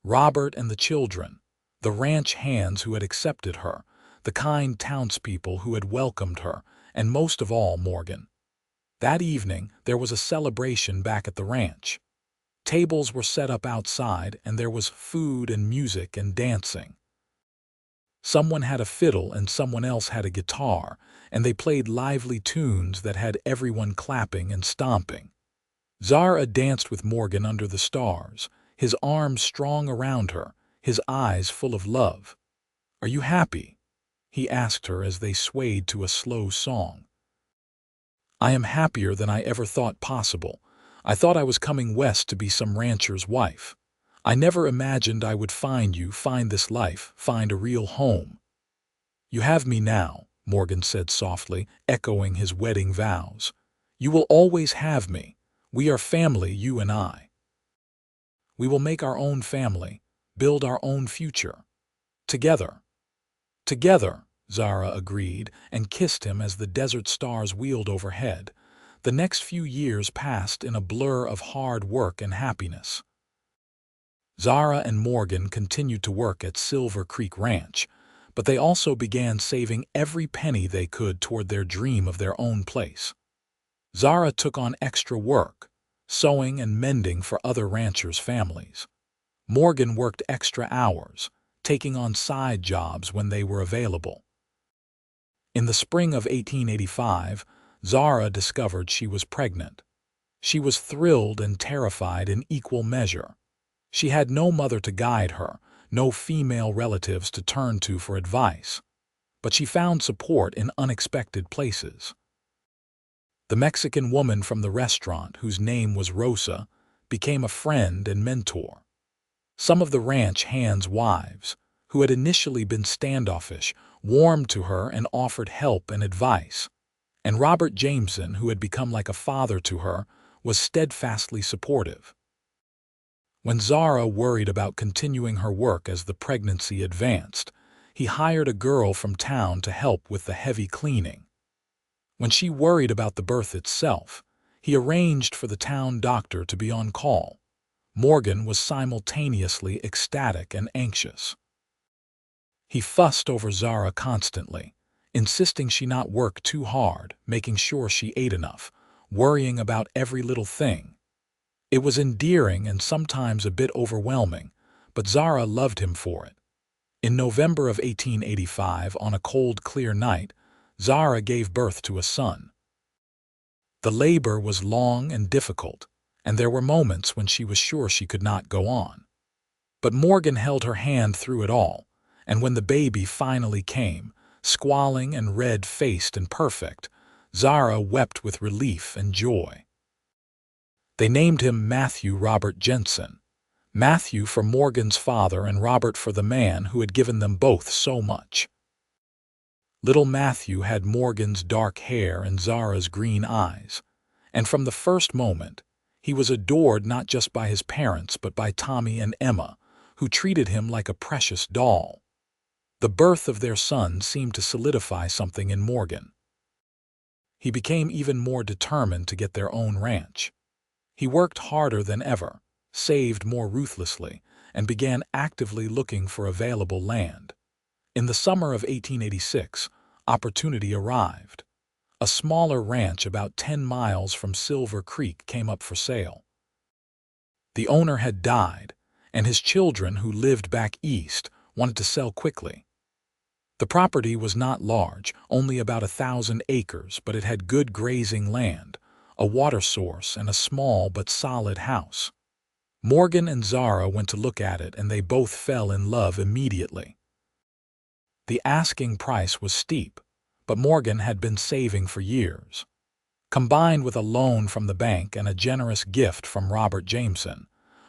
Robert and the children, the ranch hands who had accepted her, the kind townspeople who had welcomed her, and most of all Morgan. That evening there was a celebration back at the ranch. Tables were set up outside and there was food and music and dancing. Someone had a fiddle and someone else had a guitar, and they played lively tunes that had everyone clapping and stomping. Zara danced with Morgan under the stars, his arms strong around her, his eyes full of love. "Are you happy?" he asked her as they swayed to a slow song. "I am happier than I ever thought possible. I thought I was coming west to be some rancher's wife. I never imagined I would find you, find this life, find a real home." "You have me now," Morgan said softly, echoing his wedding vows. "You will always have me. We are family, you and I. We will make our own family, build our own future. Together." "Together," Zara agreed and kissed him as the desert stars wheeled overhead. The next few years passed in a blur of hard work and happiness. Zara and Morgan continued to work at Silver Creek Ranch, but they also began saving every penny they could toward their dream of their own place. Zara took on extra work, sewing and mending for other ranchers' families. Morgan worked extra hours, taking on side jobs when they were available. In the spring of 1885, Zara discovered she was pregnant. She was thrilled and terrified in equal measure. She had no mother to guide her, no female relatives to turn to for advice, but she found support in unexpected places. The Mexican woman from the restaurant, whose name was Rosa, became a friend and mentor. Some of the ranch hands' wives, who had initially been standoffish, warmed to her and offered help and advice. And Robert Jameson, who had become like a father to her, was steadfastly supportive. When Zara worried about continuing her work as the pregnancy advanced, he hired a girl from town to help with the heavy cleaning. When she worried about the birth itself, he arranged for the town doctor to be on call. Morgan was simultaneously ecstatic and anxious. He fussed over Zara constantly, insisting she not work too hard, making sure she ate enough, worrying about every little thing. It was endearing and sometimes a bit overwhelming, but Zara loved him for it. In November of 1885, on a cold, clear night, Zara gave birth to a son. The labor was long and difficult, and there were moments when she was sure she could not go on. But Morgan held her hand through it all, and when the baby finally came, squalling and red-faced and perfect, Zara wept with relief and joy. They named him Matthew Robert Jensen, Matthew for Morgan's father and Robert for the man who had given them both so much. Little Matthew had Morgan's dark hair and Zara's green eyes, and from the first moment, he was adored not just by his parents but by Tommy and Emma, who treated him like a precious doll. The birth of their son seemed to solidify something in Morgan. He became even more determined to get their own ranch. He worked harder than ever, saved more ruthlessly, and began actively looking for available land. In the summer of 1886, opportunity arrived. A smaller ranch about 10 miles from Silver Creek came up for sale. The owner had died, and his children, who lived back east, wanted to sell quickly. The property was not large, only about 1,000 acres, but it had good grazing land, a water source, and a small but solid house. Morgan and Zara went to look at it, and they both fell in love immediately. The asking price was steep, but Morgan had been saving for years. Combined with a loan from the bank and a generous gift from Robert Jameson,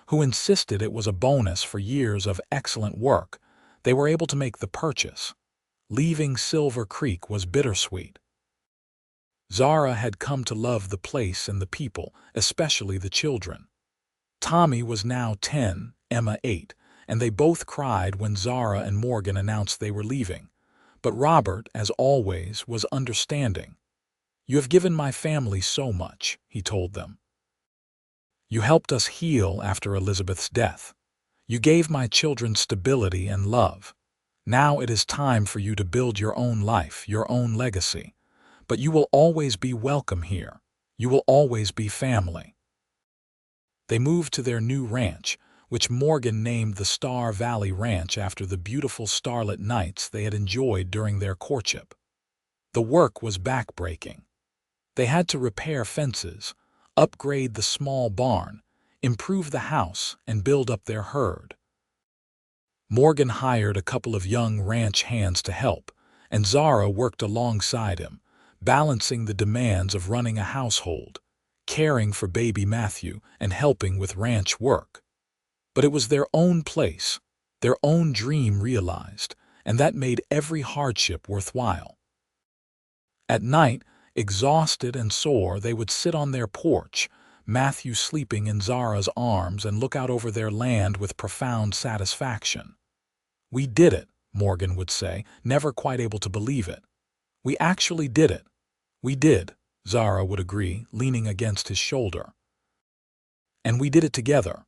who insisted it was a bonus for years of excellent work, they were able to make the purchase. Leaving Silver Creek was bittersweet. Zara had come to love the place and the people, especially the children. Tommy was now 10, Emma 8, and they both cried when Zara and Morgan announced they were leaving. But Robert, as always, was understanding. "You have given my family so much," he told them. "You helped us heal after Elizabeth's death. You gave my children stability and love. Now it is time for you to build your own life, your own legacy. But you will always be welcome here. You will always be family." They moved to their new ranch, which Morgan named the Star Valley Ranch after the beautiful starlit nights they had enjoyed during their courtship. The work was backbreaking. They had to repair fences, upgrade the small barn, improve the house, and build up their herd. Morgan hired a couple of young ranch hands to help, and Zara worked alongside him, balancing the demands of running a household, caring for baby Matthew, and helping with ranch work. But it was their own place, their own dream realized, and that made every hardship worthwhile. At night, exhausted and sore, they would sit on their porch, Matthew sleeping in Zara's arms, and look out over their land with profound satisfaction. "We did it," Morgan would say, never quite able to believe it. "We actually did it." "We did," Zara would agree, leaning against his shoulder. "And we did it together."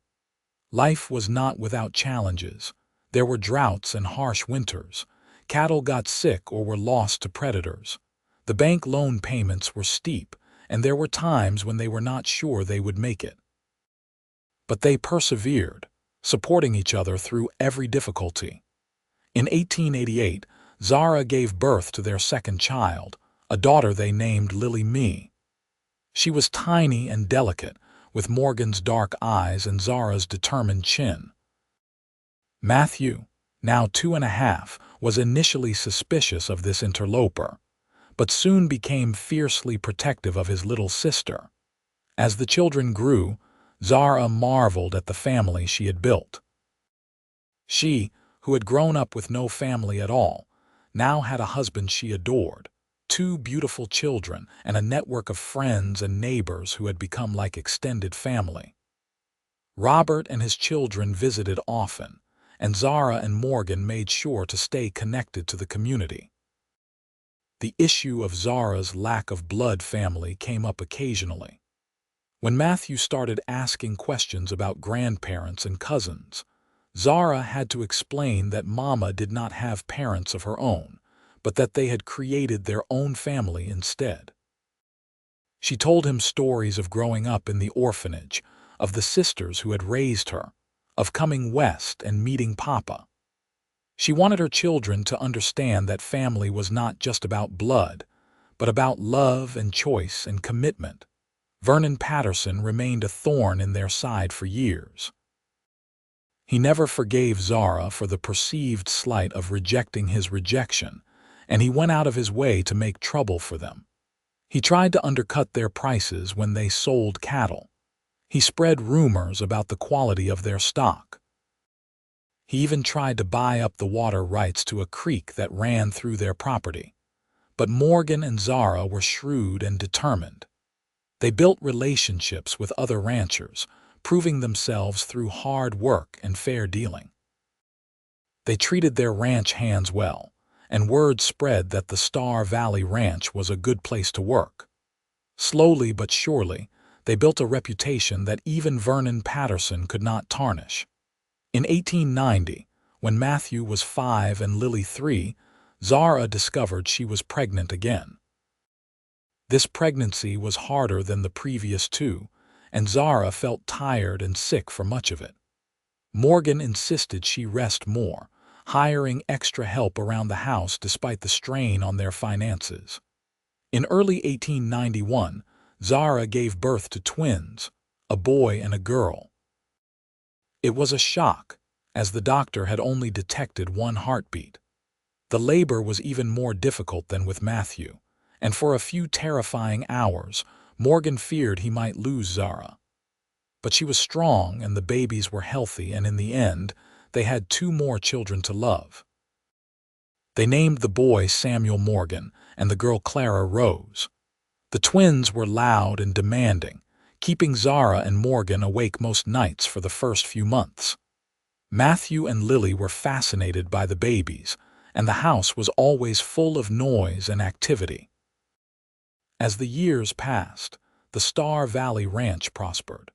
Life was not without challenges. There were droughts and harsh winters. Cattle got sick or were lost to predators. The bank loan payments were steep, and there were times when they were not sure they would make it. But they persevered, supporting each other through every difficulty. In 1888, Zara gave birth to their second child, a daughter they named Lily Mee. She was tiny and delicate, with Morgan's dark eyes and Zara's determined chin. Matthew, now 2.5, was initially suspicious of this interloper, but soon became fiercely protective of his little sister. As the children grew, Zara marveled at the family she had built. She, who had grown up with no family at all, now had a husband she adored, 2 beautiful children, and a network of friends and neighbors who had become like extended family. Robert and his children visited often, and Zara and Morgan made sure to stay connected to the community. The issue of Zara's lack of blood family came up occasionally. When Matthew started asking questions about grandparents and cousins, Zara had to explain that Mama did not have parents of her own, but that they had created their own family instead. She told him stories of growing up in the orphanage, of the sisters who had raised her, of coming west and meeting Papa. She wanted her children to understand that family was not just about blood, but about love and choice and commitment. Vernon Patterson remained a thorn in their side for years. He never forgave Zara for the perceived slight of rejecting his rejection, and he went out of his way to make trouble for them. He tried to undercut their prices when they sold cattle. He spread rumors about the quality of their stock. He even tried to buy up the water rights to a creek that ran through their property. But Morgan and Zara were shrewd and determined. They built relationships with other ranchers, proving themselves through hard work and fair dealing. They treated their ranch hands well, and word spread that the Star Valley Ranch was a good place to work. Slowly but surely, they built a reputation that even Vernon Patterson could not tarnish. In 1890, when Matthew was 5 and Lily 3, Zara discovered she was pregnant again. This pregnancy was harder than the previous two, and Zara felt tired and sick for much of it. Morgan insisted she rest more, hiring extra help around the house despite the strain on their finances. In early 1891, Zara gave birth to twins, a boy and a girl. It was a shock, as the doctor had only detected one heartbeat. The labor was even more difficult than with Matthew, and for a few terrifying hours, Morgan feared he might lose Zara. But she was strong and the babies were healthy, and in the end, they had 2 more children to love. They named the boy Samuel Morgan and the girl Clara Rose. The twins were loud and demanding, keeping Zara and Morgan awake most nights for the first few months. Matthew and Lily were fascinated by the babies, and the house was always full of noise and activity. As the years passed, the Star Valley Ranch prospered.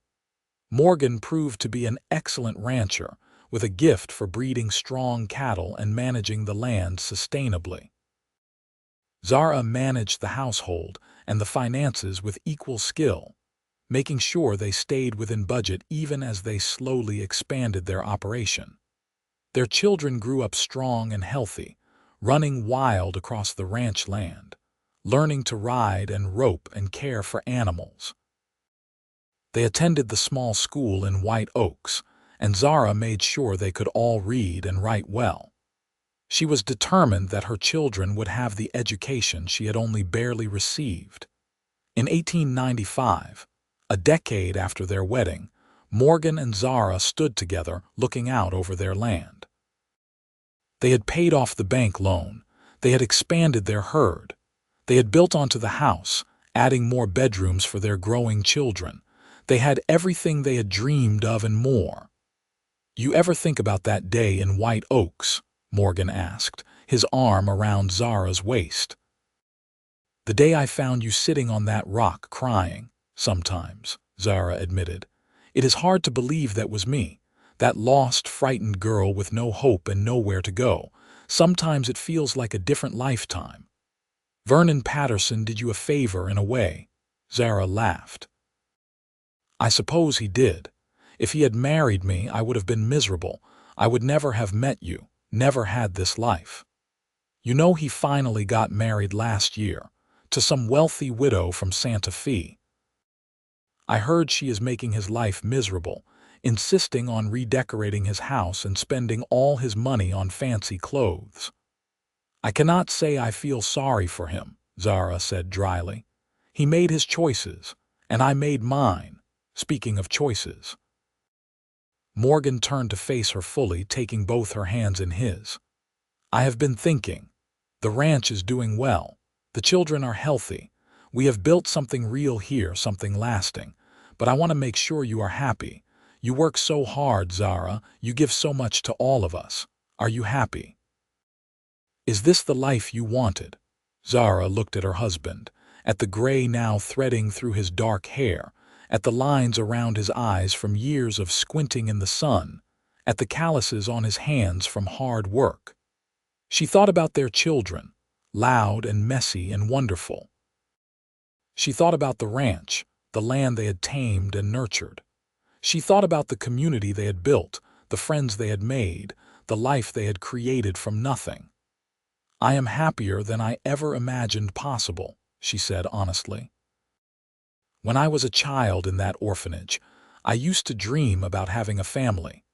Morgan proved to be an excellent rancher, with a gift for breeding strong cattle and managing the land sustainably. Zara managed the household and the finances with equal skill, making sure they stayed within budget even as they slowly expanded their operation. Their children grew up strong and healthy, running wild across the ranch land, learning to ride and rope and care for animals. They attended the small school in White Oaks, and Zara made sure they could all read and write well. She was determined that her children would have the education she had only barely received. In 1895, a decade after their wedding, Morgan and Zara stood together looking out over their land. They had paid off the bank loan, they had expanded their herd, they had built onto the house, adding more bedrooms for their growing children. They had everything they had dreamed of and more. "You ever think about that day in White Oaks?" Morgan asked, his arm around Zara's waist. "The day I found you sitting on that rock crying." "Sometimes," Zara admitted. "It is hard to believe that was me, that lost, frightened girl with no hope and nowhere to go. Sometimes it feels like a different lifetime." "Vernon Patterson did you a favor in a way," Zara laughed. "I suppose he did. If he had married me, I would have been miserable. I would never have met you, never had this life. You know, he finally got married last year, to some wealthy widow from Santa Fe. I heard she is making his life miserable, insisting on redecorating his house and spending all his money on fancy clothes." "I cannot say I feel sorry for him," Zara said dryly. "He made his choices, and I made mine. Speaking of choices." Morgan turned to face her fully, taking both her hands in his. "I have been thinking. The ranch is doing well. The children are healthy. We have built something real here, something lasting. But I want to make sure you are happy. You work so hard, Zara. You give so much to all of us. Are you happy? Is this the life you wanted?" Zara looked at her husband, at the gray now threading through his dark hair, at the lines around his eyes from years of squinting in the sun, at the calluses on his hands from hard work. She thought about their children, loud and messy and wonderful. She thought about the ranch, the land they had tamed and nurtured. She thought about the community they had built, the friends they had made, the life they had created from nothing. "I am happier than I ever imagined possible," she said honestly. "When I was a child in that orphanage, I used to dream about having a family.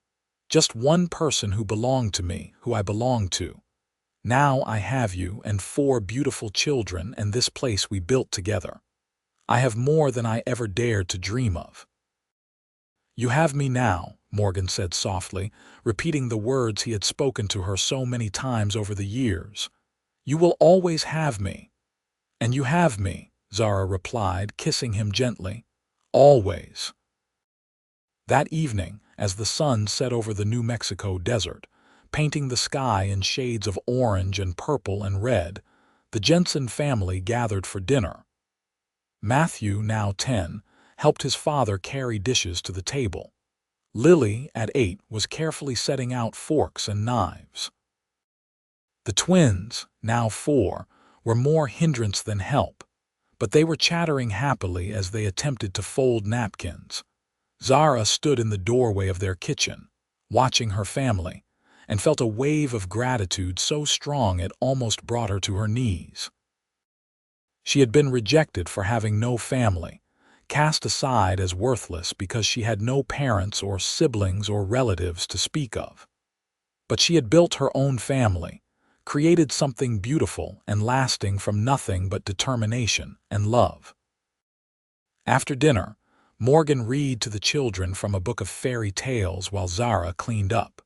Just one person who belonged to me, who I belonged to. Now I have you and 4 beautiful children and this place we built together. I have more than I ever dared to dream of." "You have me now," Morgan said softly, repeating the words he had spoken to her so many times over the years. "You will always have me." "And you have me," Zara replied, kissing him gently. "Always." That evening, as the sun set over the New Mexico desert, painting the sky in shades of orange and purple and red, the Jensen family gathered for dinner. Matthew, now 10, helped his father carry dishes to the table. Lily, at 8, was carefully setting out forks and knives. The twins, now 4, were more hindrance than help, but they were chattering happily as they attempted to fold napkins. Zara stood in the doorway of their kitchen, watching her family, and felt a wave of gratitude so strong it almost brought her to her knees. She had been rejected for having no family, cast aside as worthless because she had no parents or siblings or relatives to speak of. But she had built her own family, created something beautiful and lasting from nothing but determination and love. After dinner, Morgan read to the children from a book of fairy tales while Zara cleaned up.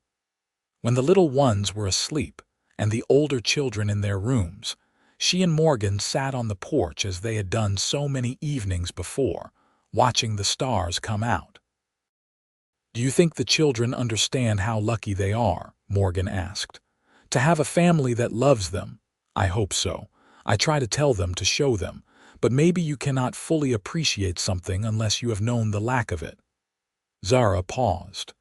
When the little ones were asleep and the older children in their rooms, she and Morgan sat on the porch as they had done so many evenings before, watching the stars come out. "Do you think the children understand how lucky they are?" Morgan asked. "To have a family that loves them?" "I hope so. I try to tell them, to show them, but maybe you cannot fully appreciate something unless you have known the lack of it." Zara paused.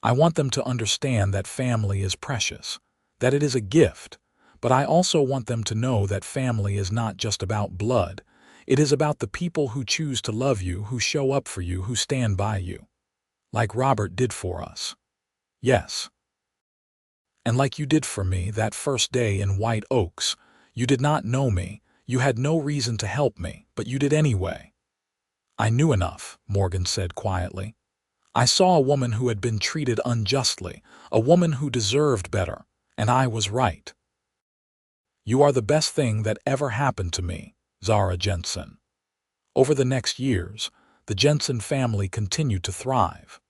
"I want them to understand that family is precious, that it is a gift, but I also want them to know that family is not just about blood. It is about the people who choose to love you, who show up for you, who stand by you. Like Robert did for us." "Yes. And like you did for me that first day in White Oaks. You did not know me, you had no reason to help me, but you did anyway." "I knew enough," Morgan said quietly. "I saw a woman who had been treated unjustly, a woman who deserved better, and I was right." "You are the best thing that ever happened to me, Zara Jensen." Over the next years, the Jensen family continued to thrive.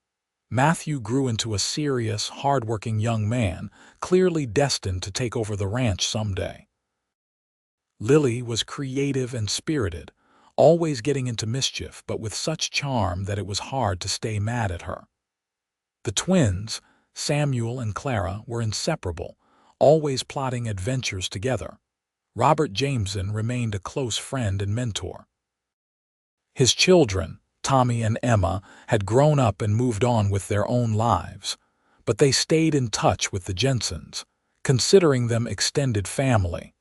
Matthew grew into a serious, hard-working young man, clearly destined to take over the ranch someday. Lily was creative and spirited, always getting into mischief but with such charm that it was hard to stay mad at her. The twins, Samuel and Clara, were inseparable, always plotting adventures together. Robert Jameson remained a close friend and mentor. His children, Tommy and Emma, had grown up and moved on with their own lives, but they stayed in touch with the Jensens, considering them extended family.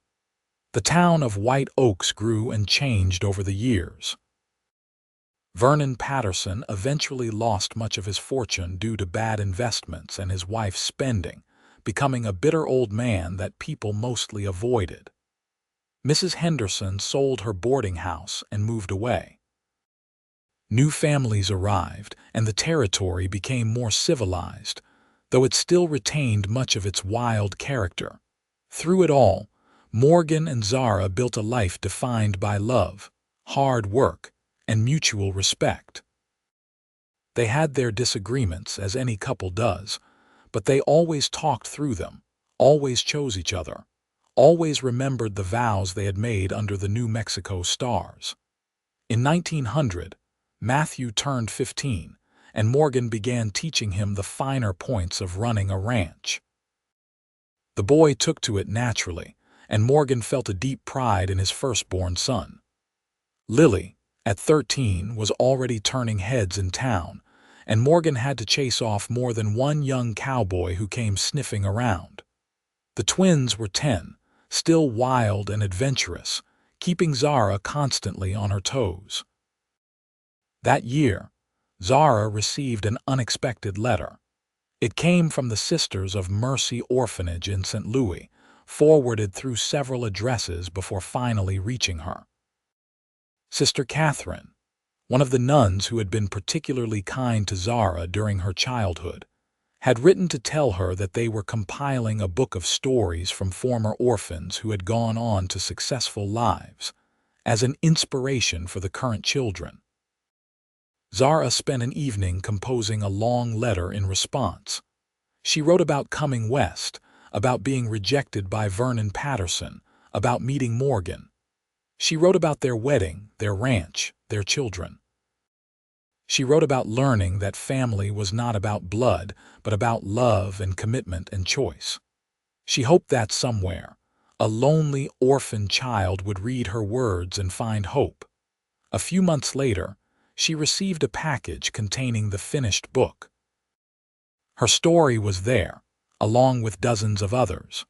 The town of White Oaks grew and changed over the years. Vernon Patterson eventually lost much of his fortune due to bad investments and his wife's spending, becoming a bitter old man that people mostly avoided. Mrs. Henderson sold her boarding house and moved away. New families arrived, and the territory became more civilized, though it still retained much of its wild character. Through it all, Morgan and Zara built a life defined by love, hard work, and mutual respect. They had their disagreements, as any couple does, but they always talked through them, always chose each other, always remembered the vows they had made under the New Mexico stars. In 1900, Matthew turned 15, and Morgan began teaching him the finer points of running a ranch. The boy took to it naturally, and Morgan felt a deep pride in his firstborn son. Lily, at 13, was already turning heads in town, and Morgan had to chase off more than one young cowboy who came sniffing around. The twins were 10, still wild and adventurous, keeping Zara constantly on her toes. That year, Zara received an unexpected letter. It came from the Sisters of Mercy Orphanage in St. Louis, forwarded through several addresses before finally reaching her. Sister Catherine, one of the nuns who had been particularly kind to Zara during her childhood, had written to tell her that they were compiling a book of stories from former orphans who had gone on to successful lives, as an inspiration for the current children. Zara spent an evening composing a long letter in response. She wrote about coming west, about being rejected by Vernon Patterson, about meeting Morgan. She wrote about their wedding, their ranch, their children. She wrote about learning that family was not about blood, but about love and commitment and choice. She hoped that somewhere, a lonely orphan child would read her words and find hope. A few months later, she received a package containing the finished book. Her story was there, along with dozens of others.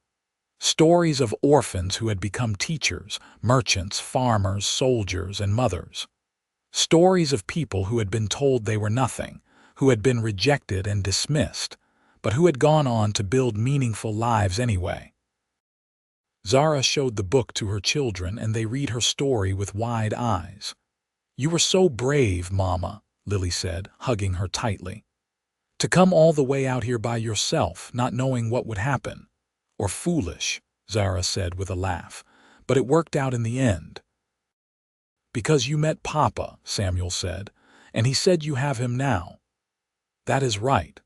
Stories of orphans who had become teachers, merchants, farmers, soldiers, and mothers. Stories of people who had been told they were nothing, who had been rejected and dismissed, but who had gone on to build meaningful lives anyway. Zara showed the book to her children, and they read her story with wide eyes. "You were so brave, Mama," Lily said, hugging her tightly. "To come all the way out here by yourself, not knowing what would happen." "Or foolish," Zara said with a laugh, "but it worked out in the end." "Because you met Papa," Samuel said, "and he said you have him now." "That is right."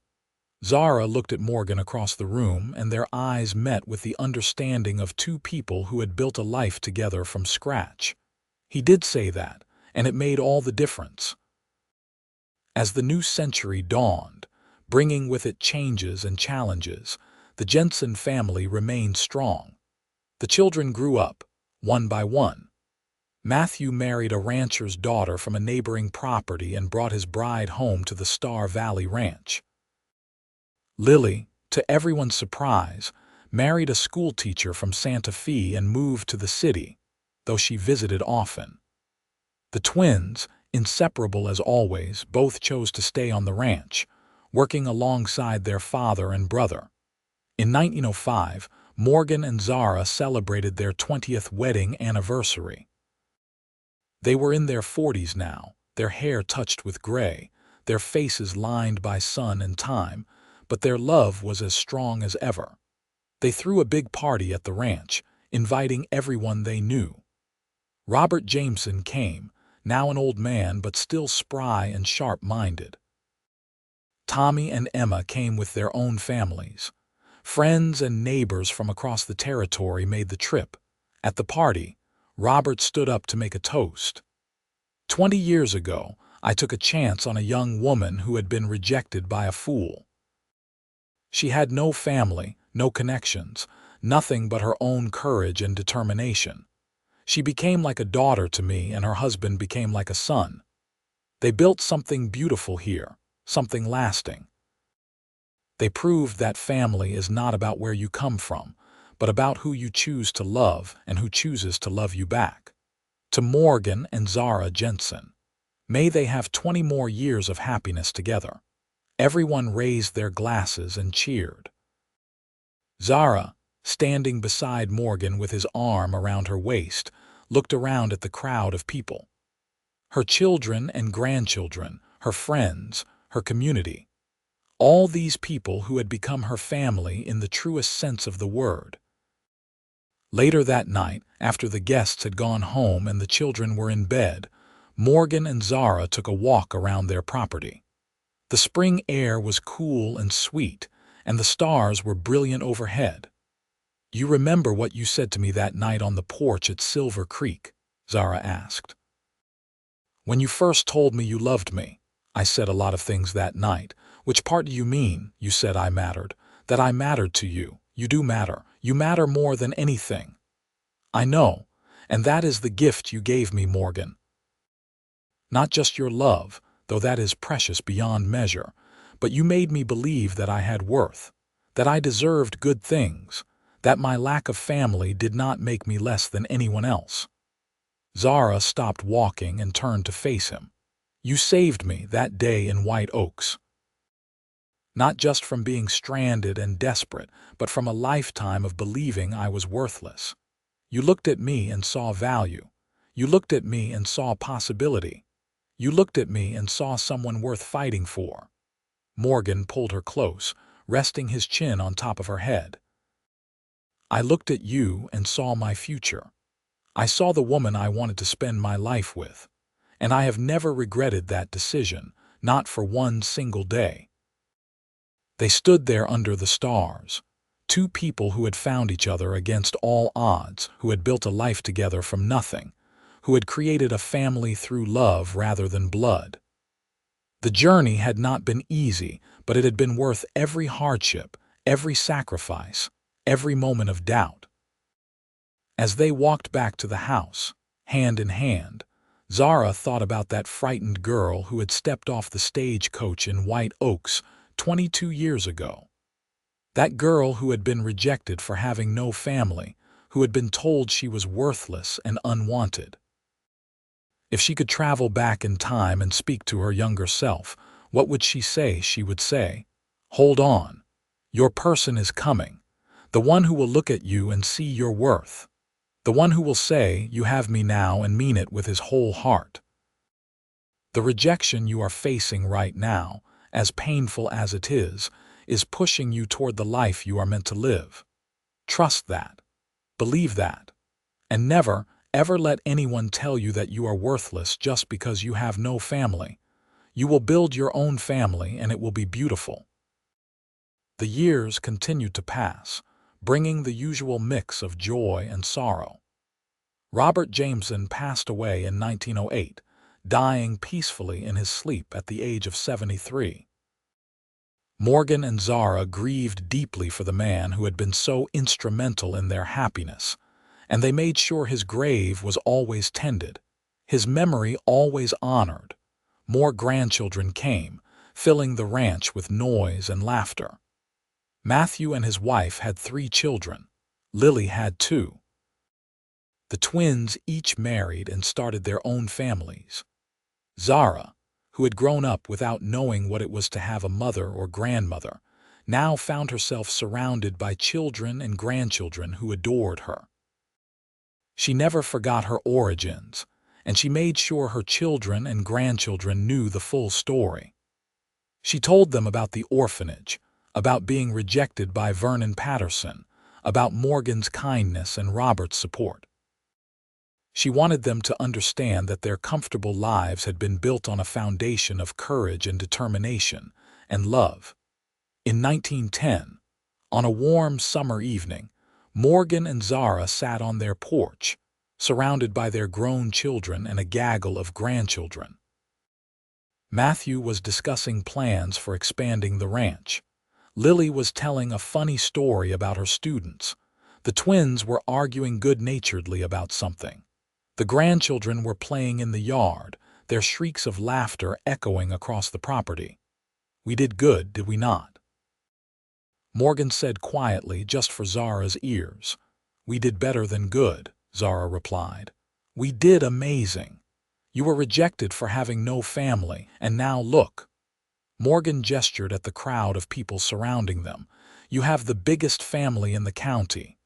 Zara looked at Morgan across the room, and their eyes met with the understanding of two people who had built a life together from scratch. He did say that, and it made all the difference. As the new century dawned, bringing with it changes and challenges, the Jensen family remained strong. The children grew up, one by one. Matthew married a rancher's daughter from a neighboring property and brought his bride home to the Star Valley Ranch. Lily, to everyone's surprise, married a schoolteacher from Santa Fe and moved to the city, though she visited often. The twins, inseparable as always, both chose to stay on the ranch, working alongside their father and brother. In 1905, Morgan and Zara celebrated their 20th wedding anniversary. They were in their 40s now, their hair touched with gray, their faces lined by sun and time, but their love was as strong as ever. They threw a big party at the ranch, inviting everyone they knew. Robert Jameson came, now an old man but still spry and sharp-minded. Tommy and Emma came with their own families. Friends and neighbors from across the territory made the trip. At the party, Robert stood up to make a toast. 20 years ago, I took a chance on a young woman who had been rejected by a fool. She had no family, no connections, nothing but her own courage and determination. She became like a daughter to me, and her husband became like a son. They built something beautiful here, something lasting. They proved that family is not about where you come from, but about who you choose to love and who chooses to love you back. To Morgan and Zara Jensen, may they have 20 more years of happiness together. Everyone raised their glasses and cheered. Zara, standing beside Morgan with his arm around her waist, looked around at the crowd of people. Her children and grandchildren, her friends, her community. All these people who had become her family in the truest sense of the word. Later that night, after the guests had gone home and the children were in bed, Morgan and Zara took a walk around their property. The spring air was cool and sweet, and the stars were brilliant overhead. "You remember what you said to me that night on the porch at Silver Creek?" Zara asked. "When you first told me you loved me, I said a lot of things that night. Which part do you mean? You said I mattered, that I mattered to you. You do matter. You matter more than anything." "I know, and that is the gift you gave me, Morgan. Not just your love, though that is precious beyond measure, but you made me believe that I had worth, that I deserved good things, that my lack of family did not make me less than anyone else." Zara stopped walking and turned to face him. "You saved me that day in White Oaks. Not just from being stranded and desperate, but from a lifetime of believing I was worthless. You looked at me and saw value. You looked at me and saw possibility. You looked at me and saw someone worth fighting for." Morgan pulled her close, resting his chin on top of her head. "I looked at you and saw my future. I saw the woman I wanted to spend my life with, and I have never regretted that decision, not for one single day." They stood there under the stars, two people who had found each other against all odds, who had built a life together from nothing, who had created a family through love rather than blood. The journey had not been easy, but it had been worth every hardship, every sacrifice, every moment of doubt. As they walked back to the house, hand in hand, Zara thought about that frightened girl who had stepped off the stagecoach in White Oaks 22 years ago. That girl who had been rejected for having no family, who had been told she was worthless and unwanted. If she could travel back in time and speak to her younger self, what would she say? She would say, "Hold on. Your person is coming. The one who will look at you and see your worth. The one who will say, 'You have me now,' and mean it with his whole heart." The rejection you are facing right now, as painful as it is pushing you toward the life you are meant to live. Trust that. Believe that. And never, ever let anyone tell you that you are worthless just because you have no family. You will build your own family and it will be beautiful. The years continued to pass, bringing the usual mix of joy and sorrow. Robert Jameson passed away in 1908, dying peacefully in his sleep at the age of 73. Morgan and Zara grieved deeply for the man who had been so instrumental in their happiness, and they made sure his grave was always tended, his memory always honored. More grandchildren came, filling the ranch with noise and laughter. Matthew and his wife had 3 children. Lily had 2. The twins each married and started their own families. Zara, who had grown up without knowing what it was to have a mother or grandmother, now found herself surrounded by children and grandchildren who adored her. She never forgot her origins, and she made sure her children and grandchildren knew the full story. She told them about the orphanage, about being rejected by Vernon Patterson, about Morgan's kindness and Robert's support. She wanted them to understand that their comfortable lives had been built on a foundation of courage and determination and love. In 1910, on a warm summer evening, Morgan and Zara sat on their porch, surrounded by their grown children and a gaggle of grandchildren. Matthew was discussing plans for expanding the ranch. Lily was telling a funny story about her students. The twins were arguing good-naturedly about something. The grandchildren were playing in the yard, their shrieks of laughter echoing across the property. "We did good, did we not?" Morgan said quietly, just for Zara's ears. "We did better than good," Zara replied. "We did amazing. You were rejected for having no family, and now look." Morgan gestured at the crowd of people surrounding them. "You have the biggest family in the county."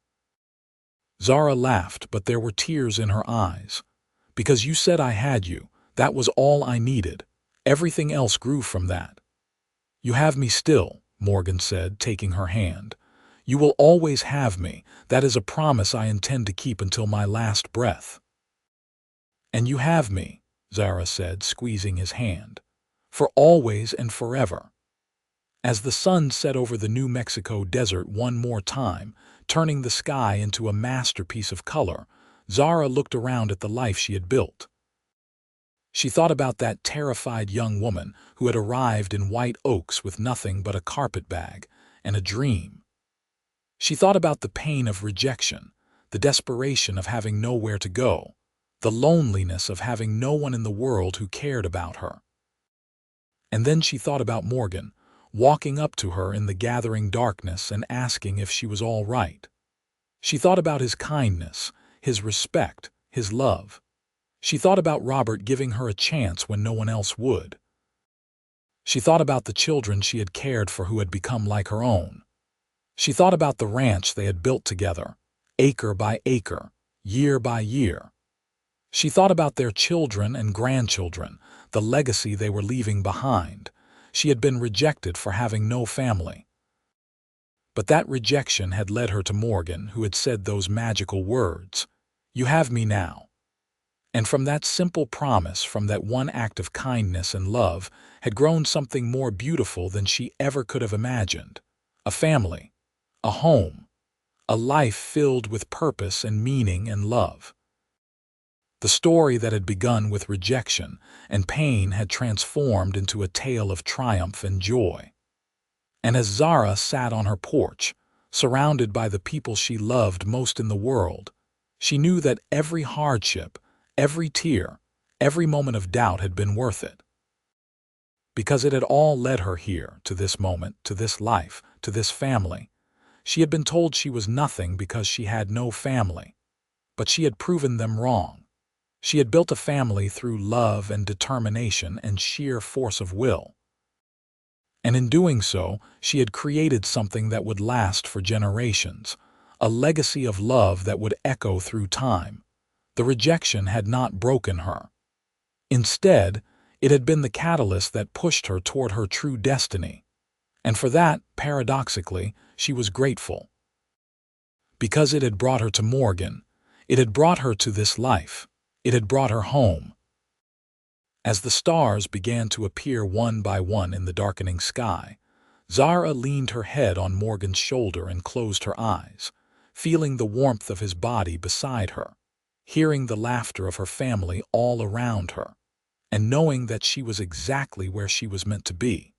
Zara laughed, but there were tears in her eyes. "Because you said I had you, that was all I needed. Everything else grew from that." "You have me still," Morgan said, taking her hand. "You will always have me. That is a promise I intend to keep until my last breath." "And you have me," Zara said, squeezing his hand. "For always and forever." As the sun set over the New Mexico desert one more time, turning the sky into a masterpiece of color, Zara looked around at the life she had built. She thought about that terrified young woman who had arrived in White Oaks with nothing but a carpetbag and a dream. She thought about the pain of rejection, the desperation of having nowhere to go, the loneliness of having no one in the world who cared about her. And then she thought about Morgan, walking up to her in the gathering darkness and asking if she was all right. She thought about his kindness, his respect, his love. She thought about Robert giving her a chance when no one else would. She thought about the children she had cared for who had become like her own. She thought about the ranch they had built together, acre by acre, year by year. She thought about their children and grandchildren, the legacy they were leaving behind. She had been rejected for having no family. But that rejection had led her to Morgan, who had said those magical words, "You have me now." And from that simple promise, from that one act of kindness and love, had grown something more beautiful than she ever could have imagined. A family, a home, a life filled with purpose and meaning and love. The story that had begun with rejection and pain had transformed into a tale of triumph and joy. And as Zara sat on her porch, surrounded by the people she loved most in the world, she knew that every hardship, every tear, every moment of doubt had been worth it. Because it had all led her here, to this moment, to this life, to this family. She had been told she was nothing because she had no family. But she had proven them wrong. She had built a family through love and determination and sheer force of will. And in doing so, she had created something that would last for generations, a legacy of love that would echo through time. The rejection had not broken her. Instead, it had been the catalyst that pushed her toward her true destiny. And for that, paradoxically, she was grateful. Because it had brought her to Morgan, it had brought her to this life, it had brought her home. As the stars began to appear one by one in the darkening sky, Zara leaned her head on Morgan's shoulder and closed her eyes, feeling the warmth of his body beside her, hearing the laughter of her family all around her, and knowing that she was exactly where she was meant to be.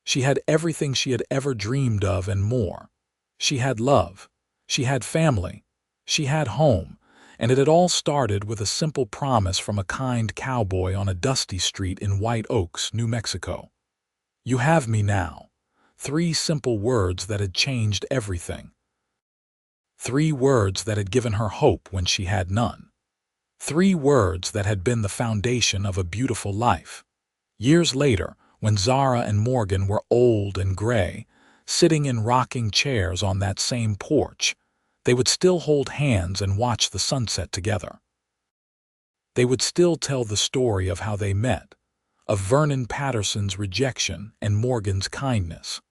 She had everything she had ever dreamed of and more. She had love, she had family, she had home, and it had all started with a simple promise from a kind cowboy on a dusty street in White Oaks, New Mexico. "You have me now." 3 simple words that had changed everything. 3 words that had given her hope when she had none. 3 words that had been the foundation of a beautiful life. Years later, when Zara and Morgan were old and gray, sitting in rocking chairs on that same porch, they would still hold hands and watch the sunset together. They would still tell the story of how they met, of Vernon Patterson's rejection and Morgan's kindness.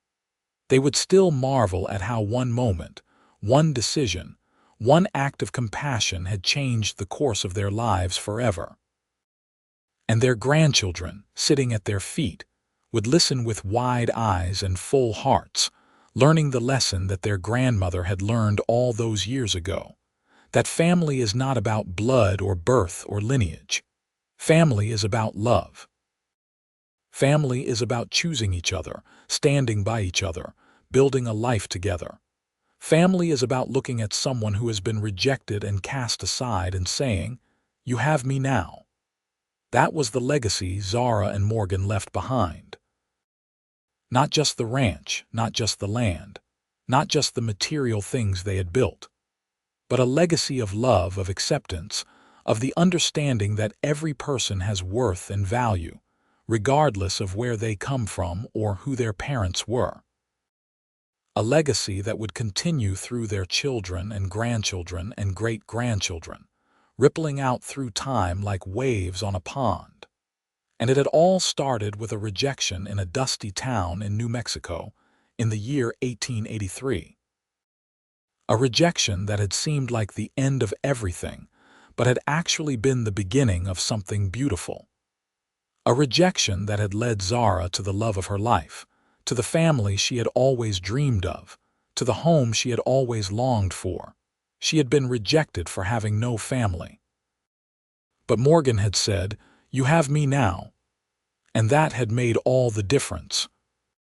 They would still marvel at how one moment, one decision, one act of compassion had changed the course of their lives forever. And their grandchildren, sitting at their feet, would listen with wide eyes and full hearts, learning the lesson that their grandmother had learned all those years ago, that family is not about blood or birth or lineage. Family is about love. Family is about choosing each other, standing by each other, building a life together. Family is about looking at someone who has been rejected and cast aside and saying, "You have me now." That was the legacy Zara and Morgan left behind. Not just the ranch, not just the land, not just the material things they had built, but a legacy of love, of acceptance, of the understanding that every person has worth and value, regardless of where they come from or who their parents were. A legacy that would continue through their children and grandchildren and great-grandchildren, rippling out through time like waves on a pond. And it had all started with a rejection in a dusty town in New Mexico in the year 1883. A rejection that had seemed like the end of everything, but had actually been the beginning of something beautiful. A rejection that had led Zara to the love of her life, to the family she had always dreamed of, to the home she had always longed for. She had been rejected for having no family. But Morgan had said, "You have me now." And that had made all the difference.